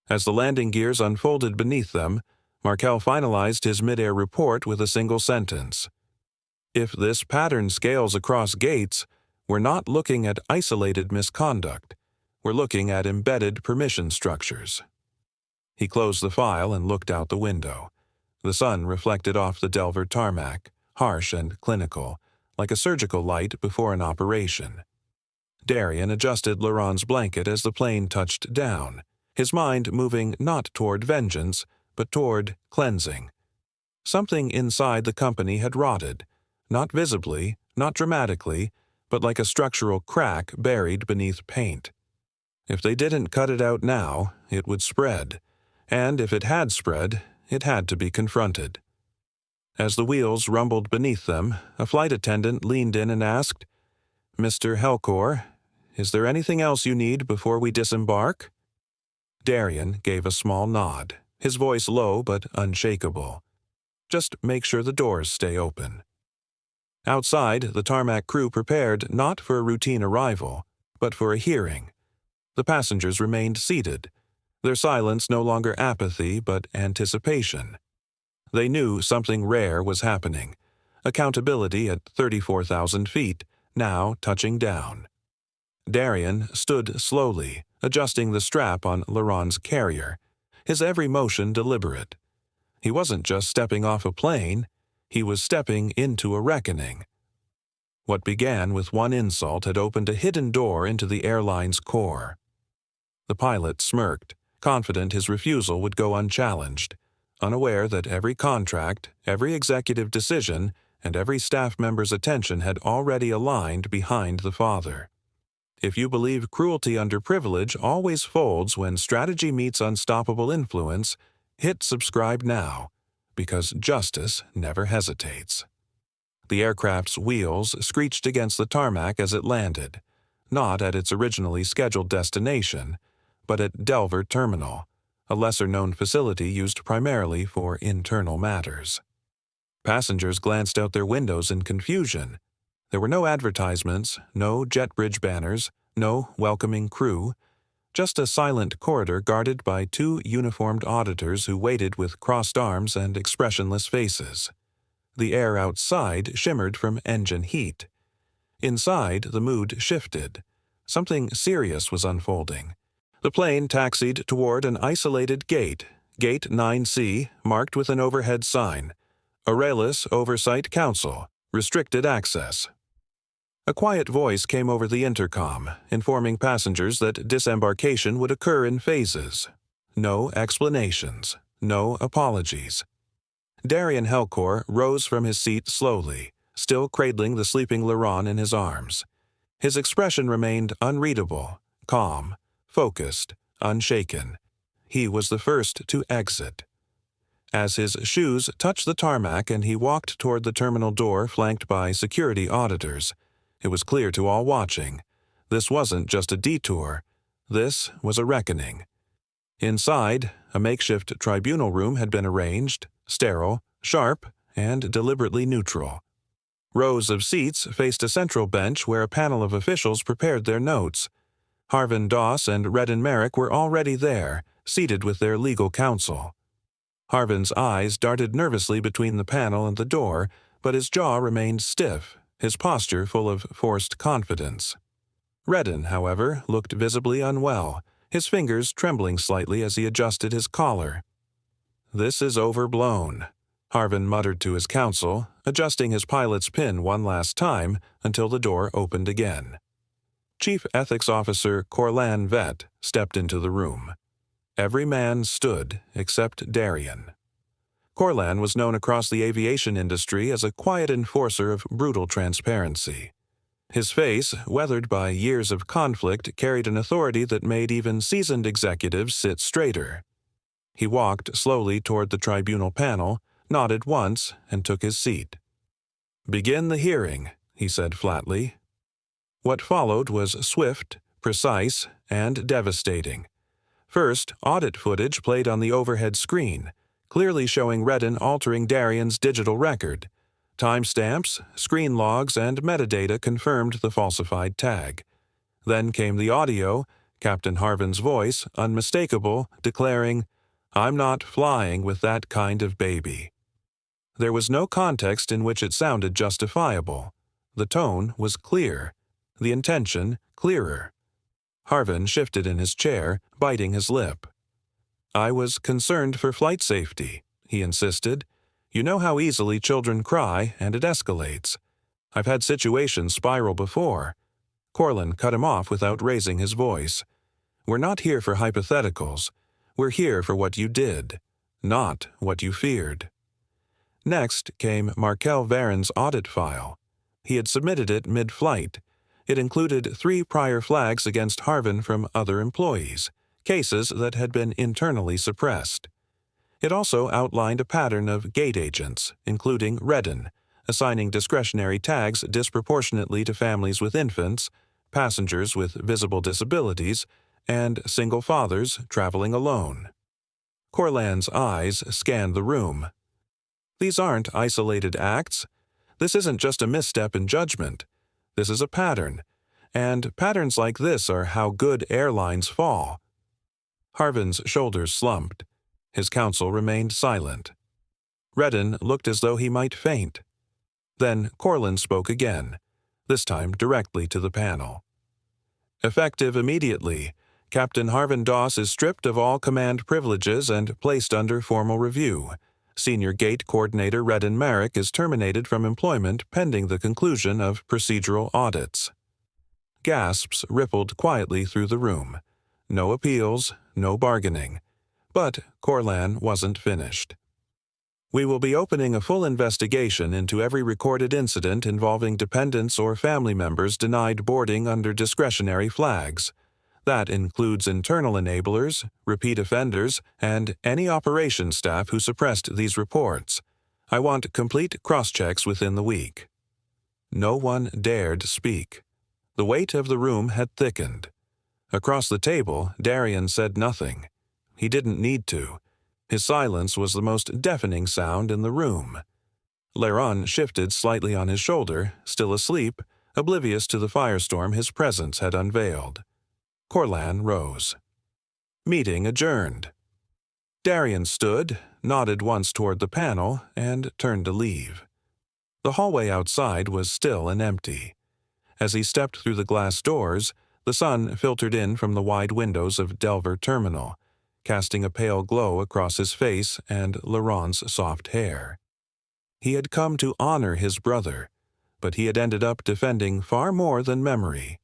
As the landing gears unfolded beneath them, Markel finalized his mid-air report with a single sentence. If this pattern scales across gates, we're not looking at isolated misconduct. We're looking at embedded permission structures. He closed the file and looked out the window. The sun reflected off the Delver tarmac, harsh and clinical, like a surgical light before an operation. Darien adjusted Laurent's blanket as the plane touched down, his mind moving not toward vengeance, but toward cleansing. Something inside the company had rotted, not visibly, not dramatically, but like a structural crack buried beneath paint. If they didn't cut it out now, it would spread, and if it had spread, it had to be confronted. As the wheels rumbled beneath them, a flight attendant leaned in and asked, "Mr. Helcor, is there anything else you need before we disembark?" Darien gave a small nod, his voice low but unshakable. "Just make sure the doors stay open." Outside, the tarmac crew prepared not for a routine arrival, but for a hearing. The passengers remained seated, their silence no longer apathy but anticipation. They knew something rare was happening. Accountability at 34,000 feet, now touching down. Darian stood slowly, adjusting the strap on Laurent's carrier, his every motion deliberate. He wasn't just stepping off a plane, he was stepping into a reckoning. What began with one insult had opened a hidden door into the airline's core. The pilot smirked, confident his refusal would go unchallenged, unaware that every contract, every executive decision, and every staff member's attention had already aligned behind the father. If you believe cruelty under privilege always folds when strategy meets unstoppable influence, hit subscribe now, because justice never hesitates. The aircraft's wheels screeched against the tarmac as it landed, not at its originally scheduled destination, but at Delver Terminal, a lesser-known facility used primarily for internal matters. Passengers glanced out their windows in confusion. There were no advertisements, no jet bridge banners, no welcoming crew, just a silent corridor guarded by two uniformed auditors who waited with crossed arms and expressionless faces. The air outside shimmered from engine heat. Inside, the mood shifted. Something serious was unfolding. The plane taxied toward an isolated gate, Gate 9C, marked with an overhead sign, Auralis Oversight Council, Restricted Access. A quiet voice came over the intercom, informing passengers that disembarkation would occur in phases. No explanations, no apologies. Darian Helcor rose from his seat slowly, still cradling the sleeping Laurent in his arms. His expression remained unreadable, calm, focused, unshaken. He was the first to exit. As his shoes touched the tarmac and he walked toward the terminal door flanked by security auditors, it was clear to all watching. This wasn't just a detour. This was a reckoning. Inside, a makeshift tribunal room had been arranged, sterile, sharp, and deliberately neutral. Rows of seats faced a central bench where a panel of officials prepared their notes. Harvin Doss and Redden Merrick were already there, seated with their legal counsel. Harvin's eyes darted nervously between the panel and the door, but his jaw remained stiff, his posture full of forced confidence. Redden, however, looked visibly unwell, his fingers trembling slightly as he adjusted his collar. "This is overblown," Harvin muttered to his counsel, adjusting his pilot's pin one last time until the door opened again. Chief Ethics Officer Corlan Vett stepped into the room. Every man stood except Darian. Corlan was known across the aviation industry as a quiet enforcer of brutal transparency. His face, weathered by years of conflict, carried an authority that made even seasoned executives sit straighter. He walked slowly toward the tribunal panel, nodded once, and took his seat. "Begin the hearing," he said flatly. What followed was swift, precise, and devastating. First, audit footage played on the overhead screen, clearly showing Redden altering Darian's digital record. Timestamps, screen logs, and metadata confirmed the falsified tag. Then came the audio, Captain Harvin's voice, unmistakable, declaring, "I'm not flying with that kind of baby." There was no context in which it sounded justifiable. The tone was clear, the intention clearer. Harvin shifted in his chair, biting his lip. "I was concerned for flight safety," he insisted. "You know how easily children cry, and it escalates. I've had situations spiral before." Corlan cut him off without raising his voice. "We're not here for hypotheticals. We're here for what you did, not what you feared." Next came Markel Varen's audit file. He had submitted it mid-flight. It included 3 prior flags against Harvin from other employees, cases that had been internally suppressed. It also outlined a pattern of gate agents, including Redden, assigning discretionary tags disproportionately to families with infants, passengers with visible disabilities, and single fathers traveling alone. Corlan's eyes scanned the room. These aren't isolated acts. This isn't just a misstep in judgment. This is a pattern, and patterns like this are how good airlines fall. Harvin's shoulders slumped. His counsel remained silent. Redden looked as though he might faint. Then Corlan spoke again. this time directly to the panel. Effective immediately, Captain Harvin Doss is stripped of all command privileges and placed under formal review. Senior Gate Coordinator Redden Merrick is terminated from employment pending the conclusion of procedural audits. Gasps rippled quietly through the room. No appeals, no bargaining. But Corlan wasn't finished. We will be opening a full investigation into every recorded incident involving dependents or family members denied boarding under discretionary flags. That includes internal enablers, repeat offenders, and any operations staff who suppressed these reports. I want complete cross-checks within the week. No one dared speak. The weight of the room had thickened. Across the table, Darian said nothing. He didn't need to. His silence was the most deafening sound in the room. Leron shifted slightly on his shoulder, still asleep, oblivious to the firestorm his presence had unveiled. Corlan rose. Meeting adjourned. Darian stood, nodded once toward the panel, and turned to leave. The hallway outside was still and empty. As he stepped through the glass doors, the sun filtered in from the wide windows of Delver Terminal, casting a pale glow across his face and Leron's soft hair. He had come to honor his brother, but he had ended up defending far more than memory.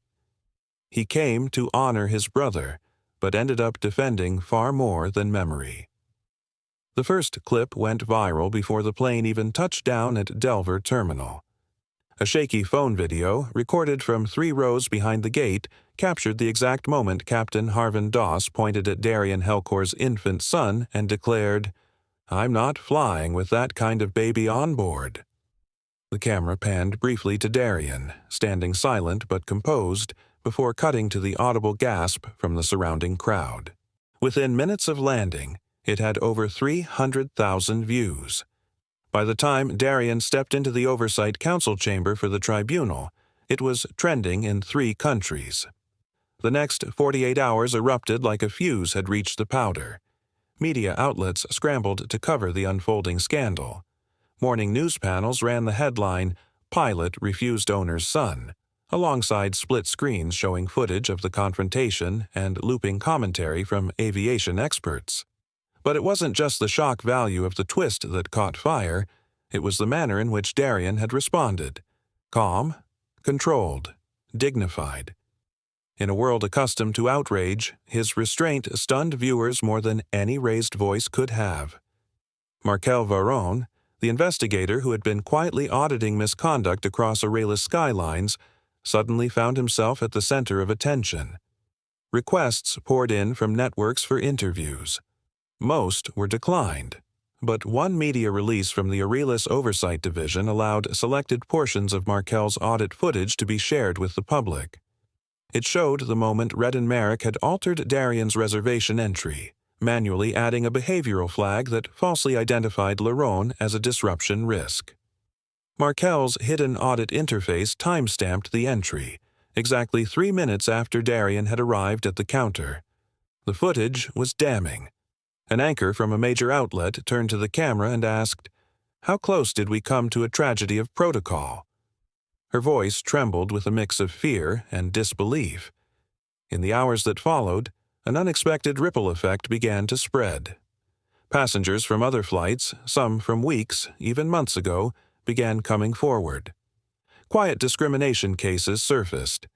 He came to honor his brother, but ended up defending far more than memory. The first clip went viral before the plane even touched down at Delver Terminal. A shaky phone video, recorded from 3 rows behind the gate, captured the exact moment Captain Harvin Doss pointed at Darian Helcor's infant son and declared, "I'm not flying with that kind of baby on board." The camera panned briefly to Darian, standing silent but composed, before cutting to the audible gasp from the surrounding crowd. Within minutes of landing, it had over 300,000 views. By the time Darian stepped into the Oversight Council chamber for the tribunal, it was trending in 3 countries. The next 48 hours erupted like a fuse had reached the powder. Media outlets scrambled to cover the unfolding scandal. Morning news panels ran the headline, "Pilot Refused Owner's Son," alongside split screens showing footage of the confrontation and looping commentary from aviation experts. But it wasn't just the shock value of the twist that caught fire, it was the manner in which Darian had responded. Calm, controlled, dignified. In a world accustomed to outrage, his restraint stunned viewers more than any raised voice could have. Markel Varone, the investigator who had been quietly auditing misconduct across Aurelius skylines, suddenly found himself at the center of attention. Requests poured in from networks for interviews. Most were declined, but one media release from the Aurelius Oversight Division allowed selected portions of Markel's audit footage to be shared with the public. It showed the moment Redden Merrick had altered Darian's reservation entry, manually adding a behavioral flag that falsely identified Leron as a disruption risk. Markel's hidden audit interface time-stamped the entry, exactly 3 minutes after Darian had arrived at the counter. The footage was damning. An anchor from a major outlet turned to the camera and asked, "How close did we come to a tragedy of protocol?" Her voice trembled with a mix of fear and disbelief. In the hours that followed, an unexpected ripple effect began to spread. Passengers from other flights, some from weeks, even months ago, began coming forward. Quiet discrimination cases surfaced.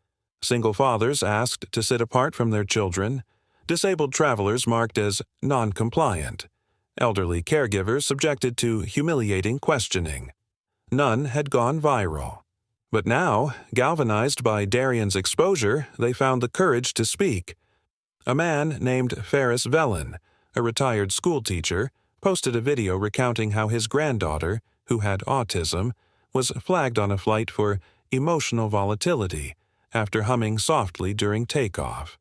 Single fathers asked to sit apart from their children, disabled travelers marked as non-compliant, elderly caregivers subjected to humiliating questioning. None had gone viral. But now, galvanized by Darian's exposure, they found the courage to speak. A man named Ferris Velen, a retired schoolteacher, posted a video recounting how his granddaughter, who had autism, was flagged on a flight for emotional volatility after humming softly during takeoff.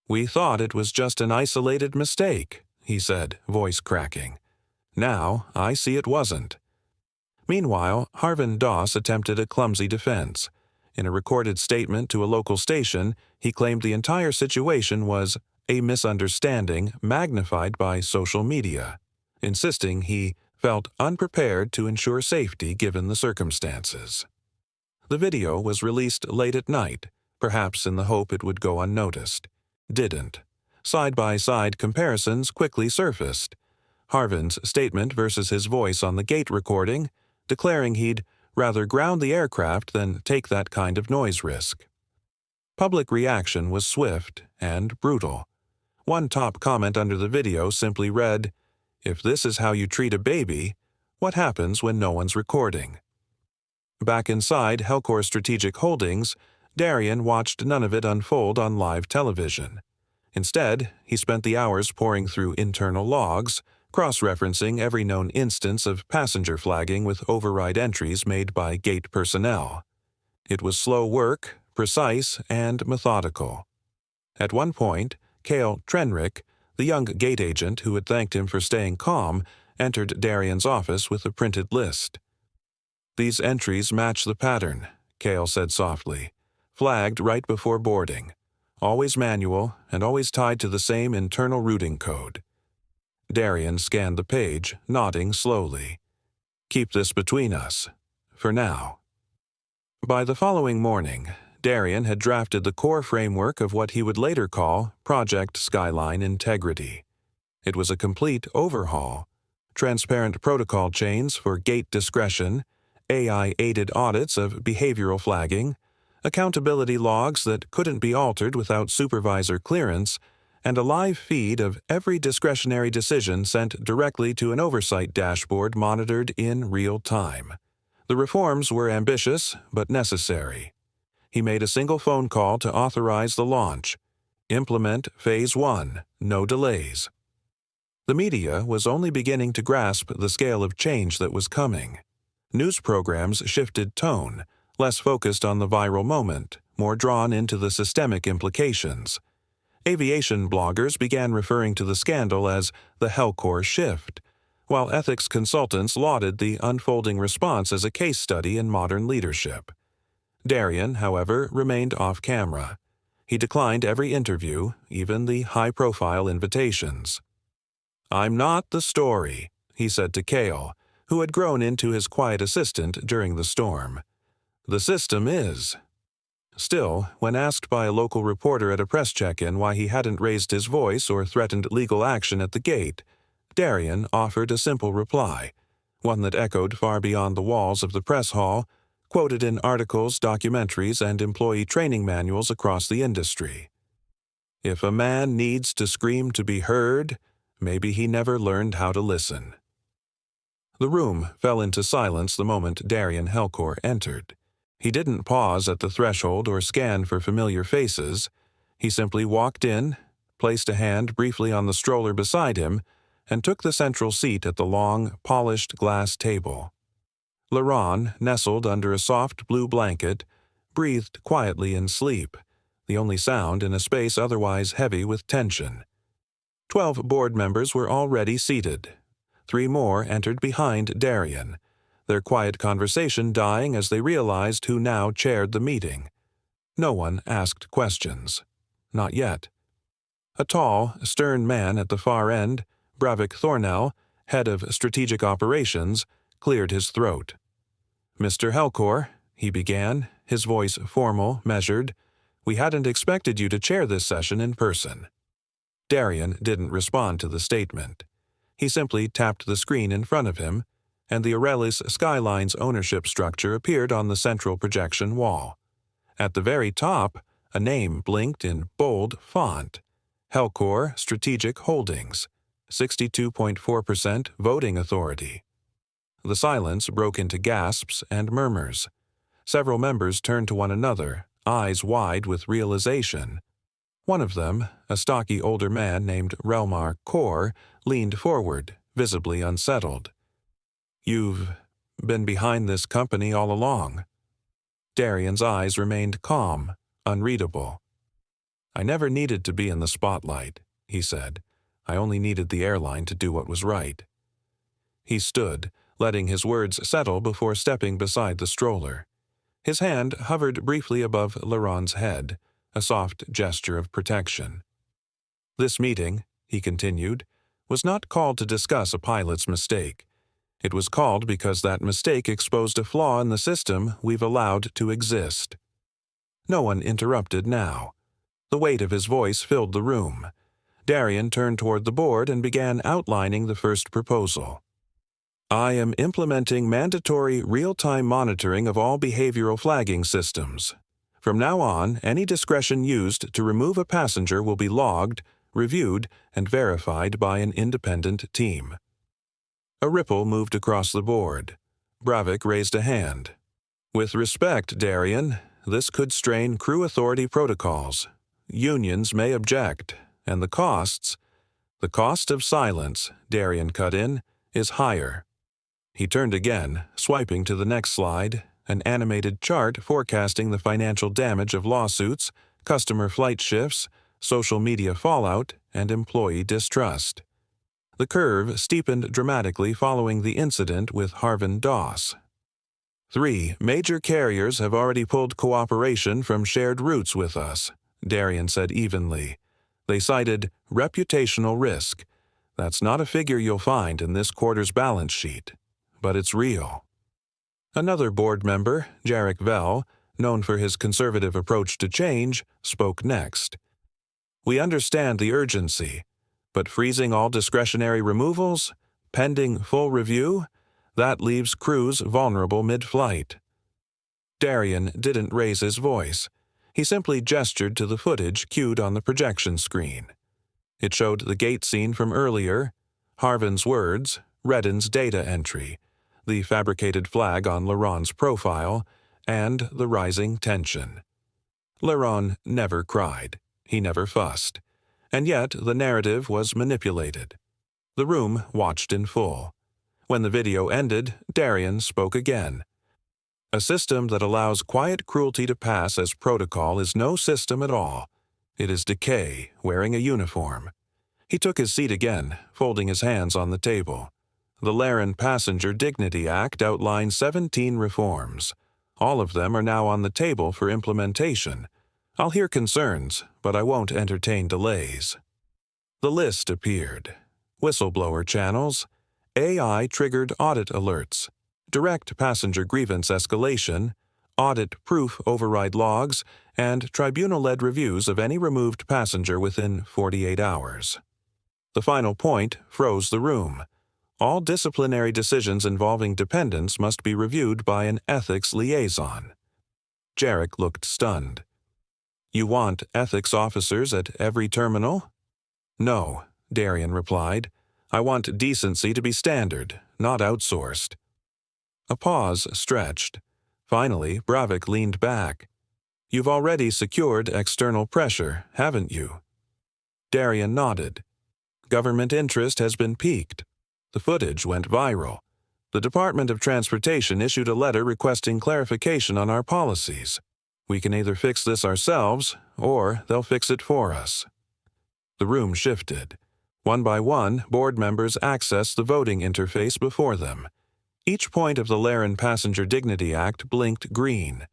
"We thought it was just an isolated mistake," he said, voice cracking. "Now I see it wasn't." Meanwhile, Harvin Doss attempted a clumsy defense. In a recorded statement to a local station, he claimed the entire situation was a misunderstanding magnified by social media, insisting he felt unprepared to ensure safety given the circumstances. The video was released late at night, perhaps in the hope it would go unnoticed. Didn't. Side-by-side comparisons quickly surfaced. Harvin's statement versus his voice on the gate recording, declaring he'd rather ground the aircraft than take that kind of noise risk. Public reaction was swift and brutal. One top comment under the video simply read, "If this is how you treat a baby, what happens when no one's recording?" Back inside Helcor Strategic Holdings, Darian watched none of it unfold on live television. Instead, he spent the hours poring through internal logs, cross-referencing every known instance of passenger flagging with override entries made by gate personnel. It was slow work, precise, and methodical. At one point, Cale Trenrick, the young gate agent who had thanked him for staying calm, entered Darian's office with a printed list. "These entries match the pattern," Cale said softly. "Flagged right before boarding. Always manual and always tied to the same internal routing code." Darian scanned the page, nodding slowly. "Keep this between us. For now." By the following morning, Darian had drafted the core framework of what he would later call Project Skyline Integrity. It was a complete overhaul. Transparent protocol chains for gate discretion, AI-aided audits of behavioral flagging, accountability logs that couldn't be altered without supervisor clearance, and a live feed of every discretionary decision sent directly to an oversight dashboard monitored in real time. The reforms were ambitious but necessary. He made a single phone call to authorize the launch. Implement Phase 1, no delays. The media was only beginning to grasp the scale of change that was coming. News programs shifted tone, less focused on the viral moment, more drawn into the systemic implications. Aviation bloggers began referring to the scandal as the Helcor shift, while ethics consultants lauded the unfolding response as a case study in modern leadership. Darian, however, remained off-camera. He declined every interview, even the high-profile invitations. "I'm not the story," he said to Cale, who had grown into his quiet assistant during the storm. "The system is." Still, when asked by a local reporter at a press check-in why he hadn't raised his voice or threatened legal action at the gate, Darian offered a simple reply, one that echoed far beyond the walls of the press hall, quoted in articles, documentaries, and employee training manuals across the industry. "If a man needs to scream to be heard, maybe he never learned how to listen." The room fell into silence the moment Darian Helcor entered. He didn't pause at the threshold or scan for familiar faces. He simply walked in, placed a hand briefly on the stroller beside him, and took the central seat at the long, polished glass table. LaRon, nestled under a soft blue blanket, breathed quietly in sleep, the only sound in a space otherwise heavy with tension. 12 board members were already seated. 3 more entered behind Darian, their quiet conversation dying as they realized who now chaired the meeting. No one asked questions. Not yet. A tall, stern man at the far end, Bravik Thornell, head of strategic operations, cleared his throat. "Mr. Helcor," he began, his voice formal, measured, "we hadn't expected you to chair this session in person." Darian didn't respond to the statement. He simply tapped the screen in front of him, and the Aurelis Skyline's ownership structure appeared on the central projection wall. At the very top, a name blinked in bold font: Helcor Strategic Holdings, 62.4% voting authority. The silence broke into gasps and murmurs. Several members turned to one another, eyes wide with realization. One of them, a stocky older man named Relmar Kaur, leaned forward, visibly unsettled. "You've been behind this company all along." Darian's eyes remained calm, unreadable. "I never needed to be in the spotlight," he said. "I only needed the airline to do what was right." He stood, letting his words settle before stepping beside the stroller. His hand hovered briefly above LaRon's head, a soft gesture of protection. "This meeting," he continued, "was not called to discuss a pilot's mistake. It was called because that mistake exposed a flaw in the system we've allowed to exist. No one interrupted now. The weight of his voice filled the room. Darian turned toward the board and began outlining the first proposal. I am implementing mandatory real-time monitoring of all behavioral flagging systems. From now on, any discretion used to remove a passenger will be logged, reviewed, and verified by an independent team. A ripple moved across the board. Bravik raised a hand. With respect, Darian, this could strain crew authority protocols. Unions may object, and the cost of silence, Darian cut in, is higher. He turned again, swiping to the next slide, an animated chart forecasting the financial damage of lawsuits, customer flight shifts, social media fallout, and employee distrust. The curve steepened dramatically following the incident with Harvin Doss. 3 major carriers have already pulled cooperation from shared routes with us, Darian said evenly. They cited reputational risk. That's not a figure you'll find in this quarter's balance sheet, but it's real. Another board member, Jarek Vell, known for his conservative approach to change, spoke next. We understand the urgency, but freezing all discretionary removals, pending full review, that leaves crews vulnerable mid-flight. Darian didn't raise his voice. He simply gestured to the footage cued on the projection screen. It showed the gate scene from earlier, Harvin's words, Redden's data entry, the fabricated flag on Laron's profile, and the rising tension. Laron never cried. He never fussed. And yet the narrative was manipulated. The room watched in full. When the video ended, Darian spoke again. A system that allows quiet cruelty to pass as protocol is no system at all. It is decay, wearing a uniform. He took his seat again, folding his hands on the table. The Laren Passenger Dignity Act outlines 17 reforms. All of them are now on the table for implementation. I'll hear concerns, but I won't entertain delays. The list appeared. Whistleblower channels, AI-triggered audit alerts, direct passenger grievance escalation, audit-proof override logs, and tribunal-led reviews of any removed passenger within 48 hours. The final point froze the room. All disciplinary decisions involving dependents must be reviewed by an ethics liaison. Jarek looked stunned. You want ethics officers at every terminal? No, Darian replied. I want decency to be standard, not outsourced. A pause stretched. Finally, Bravik leaned back. You've already secured external pressure, haven't you? Darian nodded. Government interest has been piqued. The footage went viral. The Department of Transportation issued a letter requesting clarification on our policies. We can either fix this ourselves, or they'll fix it for us. The room shifted. One by one, board members accessed the voting interface before them. Each point of the Laren Passenger Dignity Act blinked green.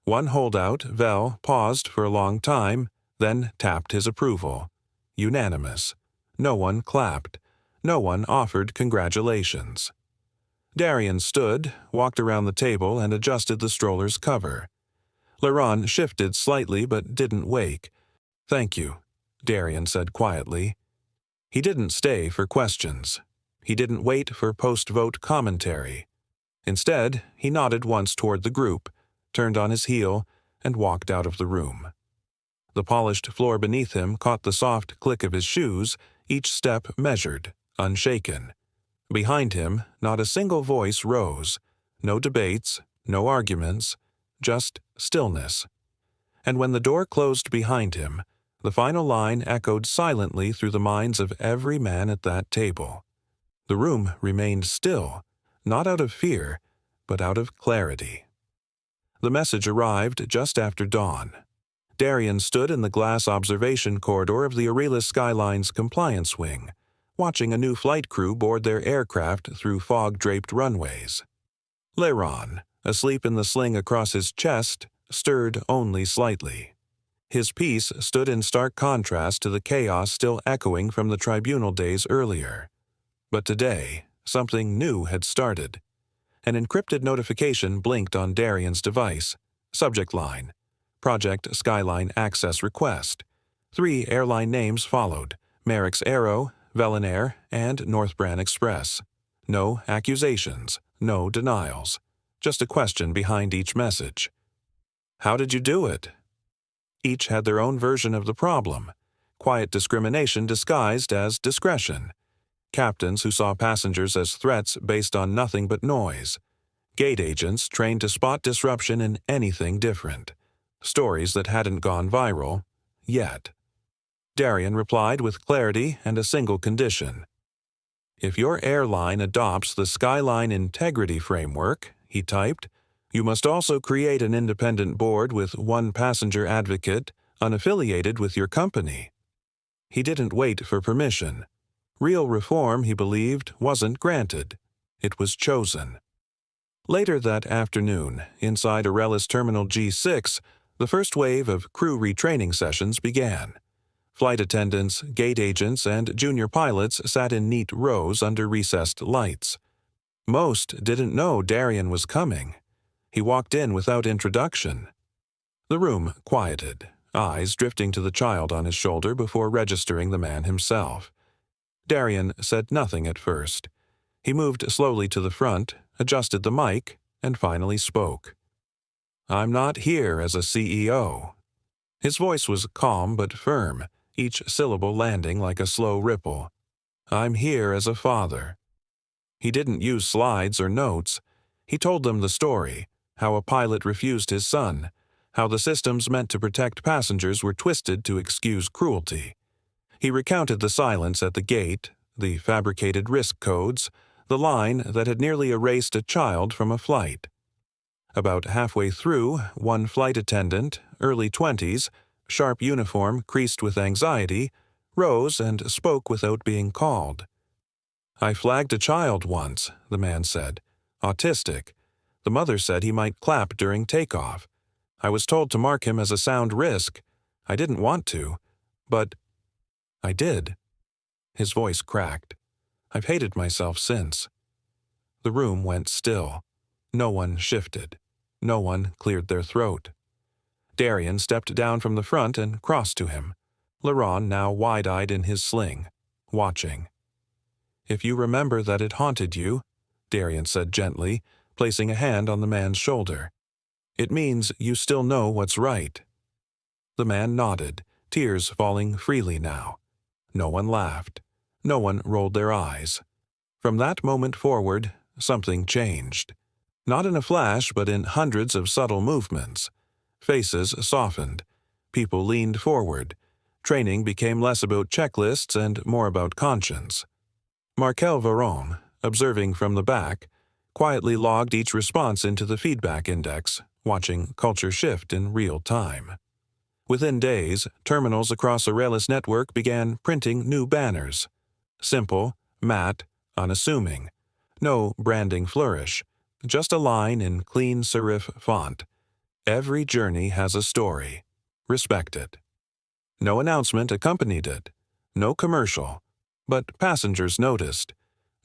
One holdout, Vell, paused for a long time, then tapped his approval. Unanimous. No one clapped. No one offered congratulations. Darian stood, walked around the table, and adjusted the stroller's cover. Laron shifted slightly but didn't wake. Thank you, Darian said quietly. He didn't stay for questions. He didn't wait for post-vote commentary. Instead, he nodded once toward the group, turned on his heel, and walked out of the room. The polished floor beneath him caught the soft click of his shoes, each step measured, unshaken. Behind him, not a single voice rose. No debates, no arguments, just stillness. And when the door closed behind him, the final line echoed silently through the minds of every man at that table. The room remained still, not out of fear, but out of clarity. The message arrived just after dawn. Darian stood in the glass observation corridor of the Aurelius Skyline's compliance wing, watching a new flight crew board their aircraft through fog-draped runways. Laron, asleep in the sling across his chest, stirred only slightly. His peace stood in stark contrast to the chaos still echoing from the tribunal days earlier. But today, Something new had started. An encrypted notification blinked on Darian's device. Subject line: Project Skyline Access Request. 3 airline names followed: Merrick's Aero, Velenair, and Northbran Express. No accusations, no denials. Just a question behind each message. How did you do it? Each had their own version of the problem. Quiet discrimination disguised as discretion. Captains who saw passengers as threats based on nothing but noise. Gate agents trained to spot disruption in anything different. Stories that hadn't gone viral yet. Darian replied with clarity and a single condition. If your airline adopts the Skyline Integrity Framework, he typed, you must also create an independent board with one passenger advocate unaffiliated with your company. He didn't wait for permission. Real reform, he believed, wasn't granted. It was chosen. Later that afternoon, inside Aurelis Terminal G6, the first wave of crew retraining sessions began. Flight attendants, gate agents, and junior pilots sat in neat rows under recessed lights. Most didn't know Darian was coming. He walked in without introduction. The room quieted, eyes drifting to the child on his shoulder before registering the man himself. Darian said nothing at first. He moved slowly to the front, adjusted the mic, and finally spoke. I'm not here as a CEO. His voice was calm but firm, each syllable landing like a slow ripple. I'm here as a father. He didn't use slides or notes. He told them the story, how a pilot refused his son, how the systems meant to protect passengers were twisted to excuse cruelty. He recounted the silence at the gate, the fabricated risk codes, the line that had nearly erased a child from a flight. About halfway through, one flight attendant, early 20s, sharp uniform creased with anxiety, rose and spoke without being called. I flagged a child once, the man said. Autistic. The mother said he might clap during takeoff. I was told to mark him as a sound risk. I didn't want to, but I did. His voice cracked. I've hated myself since. The room went still. No one shifted. No one cleared their throat. Darian stepped down from the front and crossed to him. Laurent now wide-eyed in his sling, watching. If you remember that it haunted you, Darian said gently, placing a hand on the man's shoulder, it means you still know what's right. The man nodded, tears falling freely now. No one laughed. No one rolled their eyes. From that moment forward, something changed. Not in a flash, but in hundreds of subtle movements. Faces softened. People leaned forward. Training became less about checklists and more about conscience. Markel Veron, observing from the back, quietly logged each response into the feedback index, watching culture shift in real time. Within days, terminals across Aurelis network began printing new banners. Simple, matte, unassuming. No branding flourish. Just a line in clean serif font. Every journey has a story. Respect it. No announcement accompanied it. No commercial. But passengers noticed.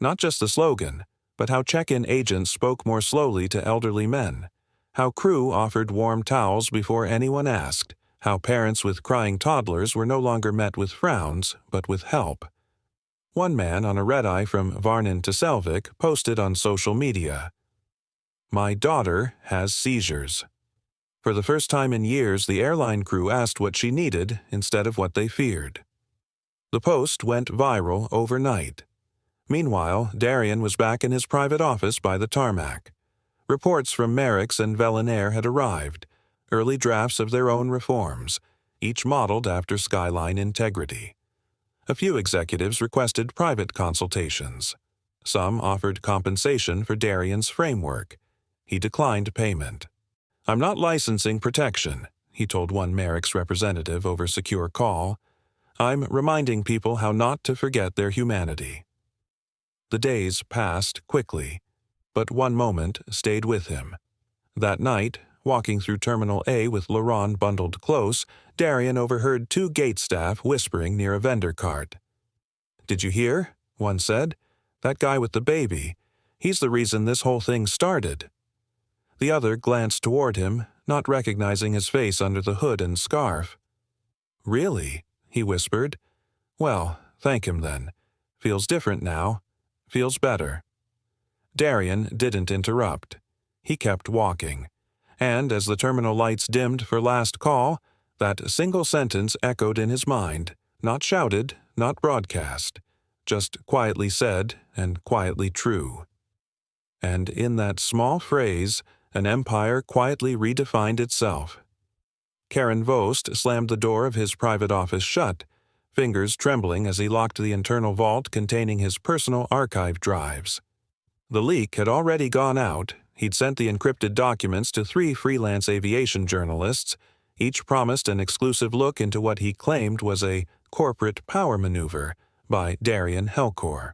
Not just the slogan, but how check-in agents spoke more slowly to elderly men. How crew offered warm towels before anyone asked. How parents with crying toddlers were no longer met with frowns, but with help. One man on a red-eye from Varnin to Selvik posted on social media, "My daughter has seizures." For the first time in years, the airline crew asked what she needed instead of what they feared. The post went viral overnight. Meanwhile, Darian was back in his private office by the tarmac. Reports from Merrick's and Velenair had arrived, early drafts of their own reforms, each modeled after Skyline Integrity. A few executives requested private consultations. Some offered compensation for Darian's framework. He declined payment. "I'm not licensing protection," he told one Merrick's representative over secure call. "I'm reminding people how not to forget their humanity." The days passed quickly, but one moment stayed with him. That night, walking through Terminal A with Laurent bundled close, Darian overheard 2 gate staff whispering near a vendor cart. "Did you hear?" one said. That guy with the baby, he's the reason this whole thing started." The other glanced toward him, not recognizing his face under the hood and scarf. "Really?" he whispered. "Well, thank him then. Feels different now. Feels better." Darian didn't interrupt. He kept walking. And as the terminal lights dimmed for last call, that single sentence echoed in his mind, not shouted, not broadcast, just quietly said and quietly true. And in that small phrase, an empire quietly redefined itself. Karen Vost slammed the door of his private office shut, fingers trembling as he locked the internal vault containing his personal archive drives. The leak had already gone out. He'd sent the encrypted documents to 3 freelance aviation journalists, each promised an exclusive look into what he claimed was a corporate power maneuver by Darian Helcore.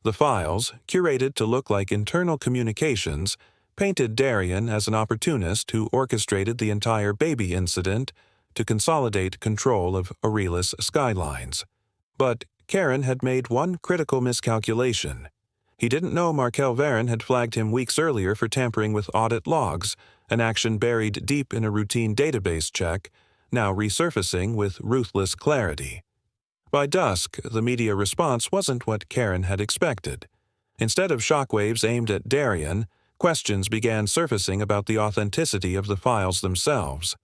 The files, curated to look like internal communications, painted Darian as an opportunist who orchestrated the entire baby incident to consolidate control of Aurelius Skylines. But Karen had made one critical miscalculation. He didn't know Markel Varon had flagged him weeks earlier for tampering with audit logs, an action buried deep in a routine database check, now resurfacing with ruthless clarity. By dusk, the media response wasn't what Karen had expected. Instead of shockwaves aimed at Darian, questions began surfacing about the authenticity of the files themselves.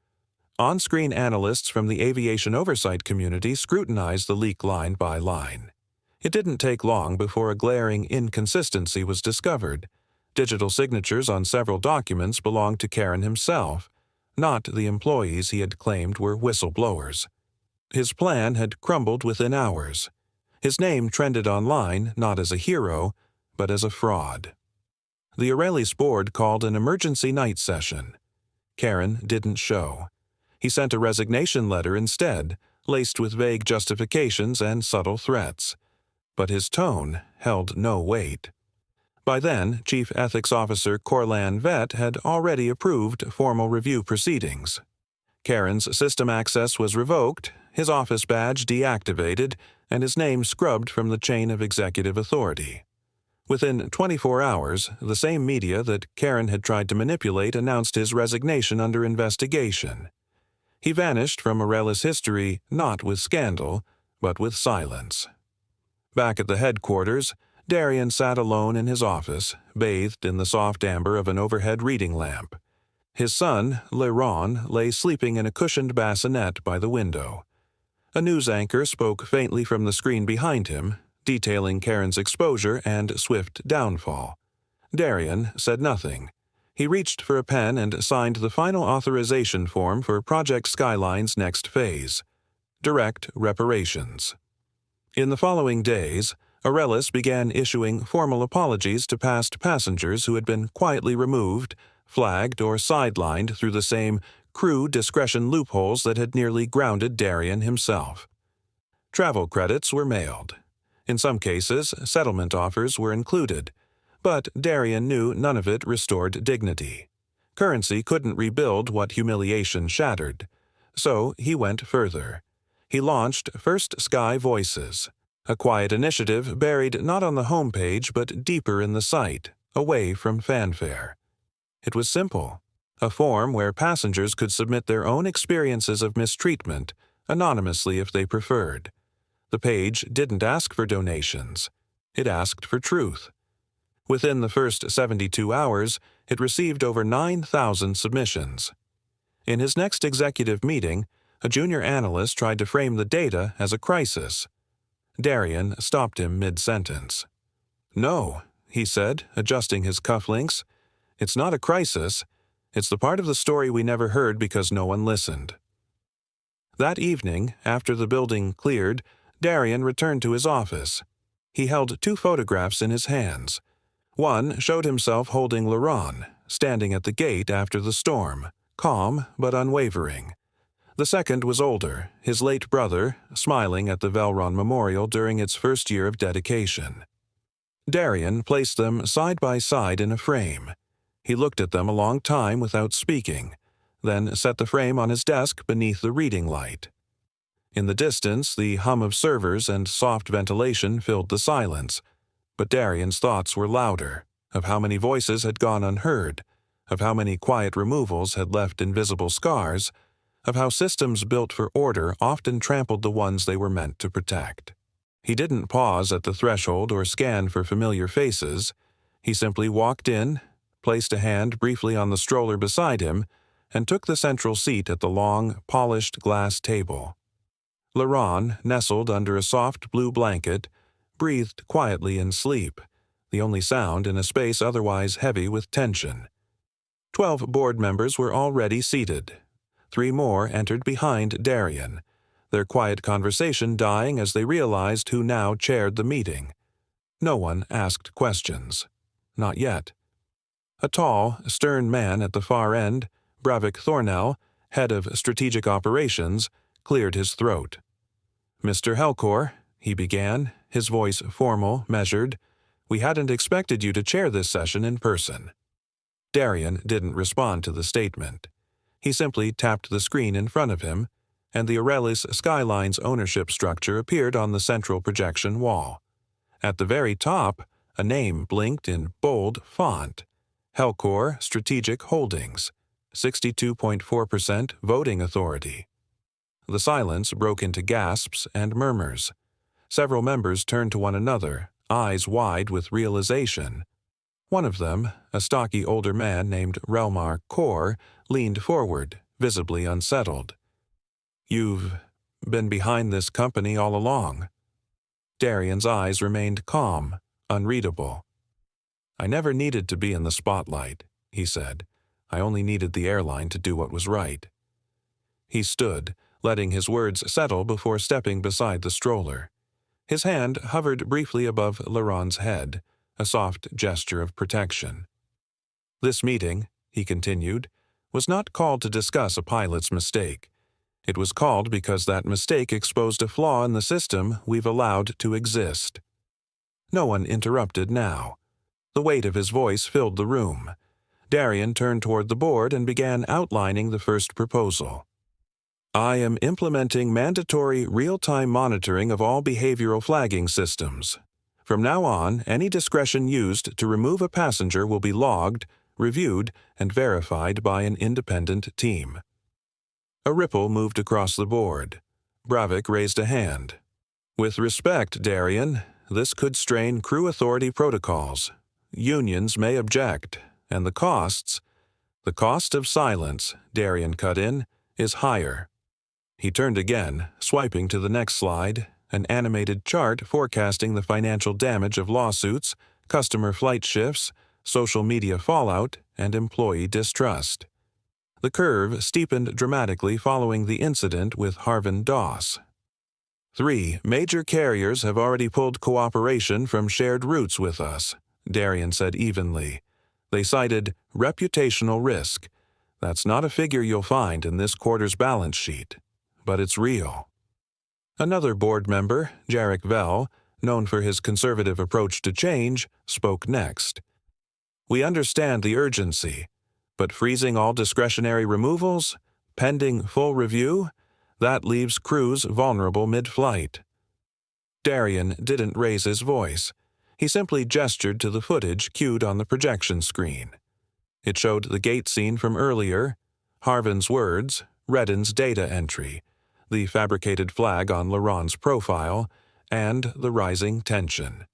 On-screen analysts from the aviation oversight community scrutinized the leak line by line. It didn't take long before a glaring inconsistency was discovered. Digital signatures on several documents belonged to Karen himself, not the employees he had claimed were whistleblowers. His plan had crumbled within hours. His name trended online not as a hero, but as a fraud. The Aurelius board called an emergency night session. Karen didn't show. He sent a resignation letter instead, laced with vague justifications and subtle threats. But his tone held no weight. By then, Chief Ethics Officer Corlan Vett had already approved formal review proceedings. Karen's system access was revoked, his office badge deactivated, and his name scrubbed from the chain of executive authority. Within 24 hours, the same media that Karen had tried to manipulate announced his resignation under investigation. He vanished from Aurelius history not with scandal, but with silence. Back at the headquarters, Darian sat alone in his office, bathed in the soft amber of an overhead reading lamp. His son, Leron, lay sleeping in a cushioned bassinet by the window. A news anchor spoke faintly from the screen behind him, detailing Karen's exposure and swift downfall. Darian said nothing. He reached for a pen and signed the final authorization form for Project Skyline's next phase: direct reparations. In the following days, Aurelius began issuing formal apologies to past passengers who had been quietly removed, flagged, or sidelined through the same crew discretion loopholes that had nearly grounded Darian himself. Travel credits were mailed. In some cases, settlement offers were included, but Darian knew none of it restored dignity. Currency couldn't rebuild what humiliation shattered. So he went further. He launched First Sky Voices, a quiet initiative buried not on the homepage but deeper in the site, away from fanfare. It was simple, a form where passengers could submit their own experiences of mistreatment, anonymously if they preferred. The page didn't ask for donations. It asked for truth. Within the first 72 hours, it received over 9,000 submissions. In his next executive meeting, a junior analyst tried to frame the data as a crisis. Darian stopped him mid-sentence. "No," he said, adjusting his cufflinks. "It's not a crisis. It's the part of the story we never heard because no one listened." That evening, after the building cleared, Darian returned to his office. He held 2 photographs in his hands. One showed himself holding Leron, standing at the gate after the storm, calm but unwavering. The second was older, his late brother, smiling at the Velron Memorial during its first year of dedication. Darian placed them side by side in a frame. He looked at them a long time without speaking, then set the frame on his desk beneath the reading light. In the distance, the hum of servers and soft ventilation filled the silence, But Darian's thoughts were louder, of how many voices had gone unheard, of how many quiet removals had left invisible scars, of how systems built for order often trampled the ones they were meant to protect. He didn't pause at the threshold or scan for familiar faces. He simply walked in, placed a hand briefly on the stroller beside him, and took the central seat at the long, polished glass table. Laron, nestled under a soft blue blanket, breathed quietly in sleep, the only sound in a space otherwise heavy with tension. 12 board members were already seated. 3 more entered behind Darian, their quiet conversation dying as they realized who now chaired the meeting. No one asked questions. Not yet. A tall, stern man at the far end, Bravik Thornell, head of strategic operations, cleared his throat. "Mr. Helcor," he began, his voice formal, measured, "we hadn't expected you to chair this session in person." Darian didn't respond to the statement. He simply tapped the screen in front of him, and the Aurelis Skyline's ownership structure appeared on the central projection wall. At the very top, a name blinked in bold font: Helcor Strategic Holdings, 62.4% voting authority. The silence broke into gasps and murmurs. Several members turned to one another, eyes wide with realization. One of them, a stocky older man named Relmar Kaur, leaned forward, visibly unsettled. "You've been behind this company all along." Darian's eyes remained calm, unreadable. "I never needed to be in the spotlight," he said. "I only needed the airline to do what was right." He stood, letting his words settle before stepping beside the stroller. His hand hovered briefly above Laron's head, a soft gesture of protection. "This meeting," he continued, "was not called to discuss a pilot's mistake. It was called because that mistake exposed a flaw in the system we've allowed to exist." No one interrupted now. The weight of his voice filled the room. Darian turned toward the board and began outlining the first proposal. "I am implementing mandatory real-time monitoring of all behavioral flagging systems. From now on, any discretion used to remove a passenger will be logged, reviewed, and verified by an independent team." A ripple moved across the board. Bravik raised a hand. "With respect, Darian, this could strain crew authority protocols. Unions may object, and the cost of silence," Darian cut in, "is higher." He turned again, swiping to the next slide, an animated chart forecasting the financial damage of lawsuits, customer flight shifts, social media fallout, and employee distrust. The curve steepened dramatically following the incident with Harvin Doss. 3 major carriers have already pulled cooperation from shared routes with us," Darian said evenly. "They cited reputational risk. That's not a figure you'll find in this quarter's balance sheet, but it's real." Another board member, Jarek Vell, known for his conservative approach to change, spoke next. "We understand the urgency, but freezing all discretionary removals, pending full review, that leaves crews vulnerable mid-flight." Darian didn't raise his voice. He simply gestured to the footage cued on the projection screen. It showed the gate scene from earlier, Harvin's words, Redden's data entry, the fabricated flag on Laron's profile, and the rising tension.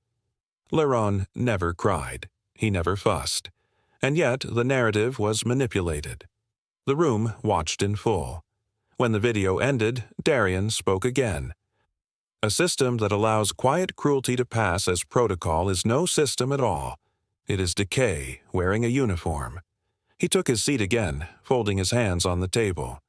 Laron never cried. He never fussed. And yet the narrative was manipulated. The room watched in full. When the video ended, Darian spoke again. "A system that allows quiet cruelty to pass as protocol is no system at all. It is decay, wearing a uniform." He took his seat again, folding his hands on the table.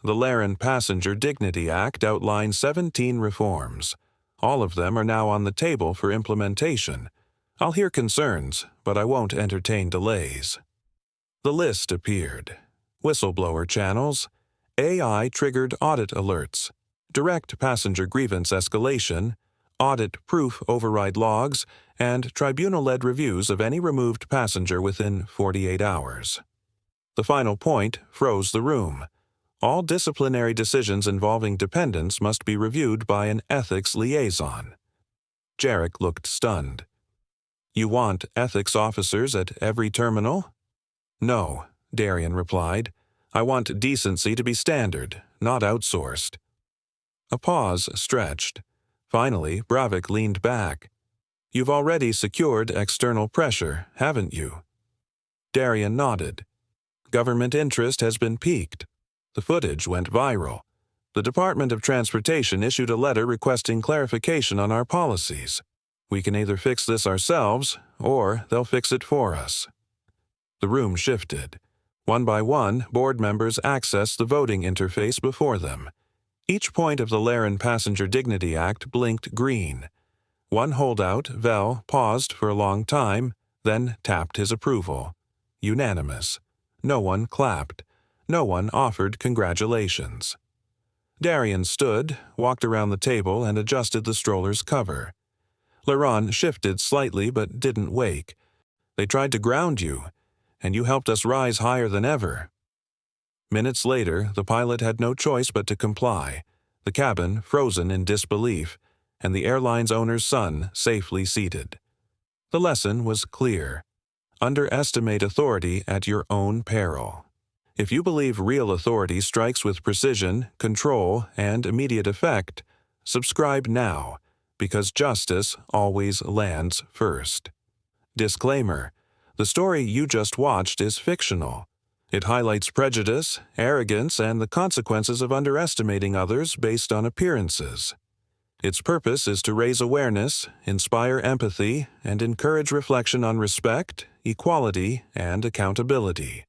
The Laren Passenger Dignity Act outlines 17 reforms. All of them are now on the table for implementation. I'll hear concerns, but I won't entertain delays. The list appeared. Whistleblower channels, AI-triggered audit alerts, direct passenger grievance escalation, audit-proof override logs, and tribunal-led reviews of any removed passenger within 48 hours. The final point froze the room. All disciplinary decisions involving dependents must be reviewed by an ethics liaison. Jarek looked stunned. You want ethics officers at every terminal? No, Darian replied. I want decency to be standard, not outsourced. A pause stretched. Finally, Bravik leaned back. You've already secured external pressure, haven't you? Darian nodded. Government interest has been piqued. The footage went viral. The Department of Transportation issued a letter requesting clarification on our policies. We can either fix this ourselves, or they'll fix it for us. The room shifted. One by one, board members accessed the voting interface before them. Each point of the Laren Passenger Dignity Act blinked green. One holdout, Vel, paused for a long time, then tapped his approval. Unanimous. No one clapped. No one offered congratulations. Darian stood, walked around the table, and adjusted the stroller's cover. Laron shifted slightly but didn't wake. They tried to ground you, and you helped us rise higher than ever. Minutes later, the pilot had no choice but to comply, the cabin frozen in disbelief, and the airline's owner's son safely seated. The lesson was clear. Underestimate authority at your own peril. If you believe real authority strikes with precision, control, and immediate effect, subscribe now, because justice always lands first. Disclaimer: the story you just watched is fictional. It highlights prejudice, arrogance, and the consequences of underestimating others based on appearances. Its purpose is to raise awareness, inspire empathy, and encourage reflection on respect, equality, and accountability.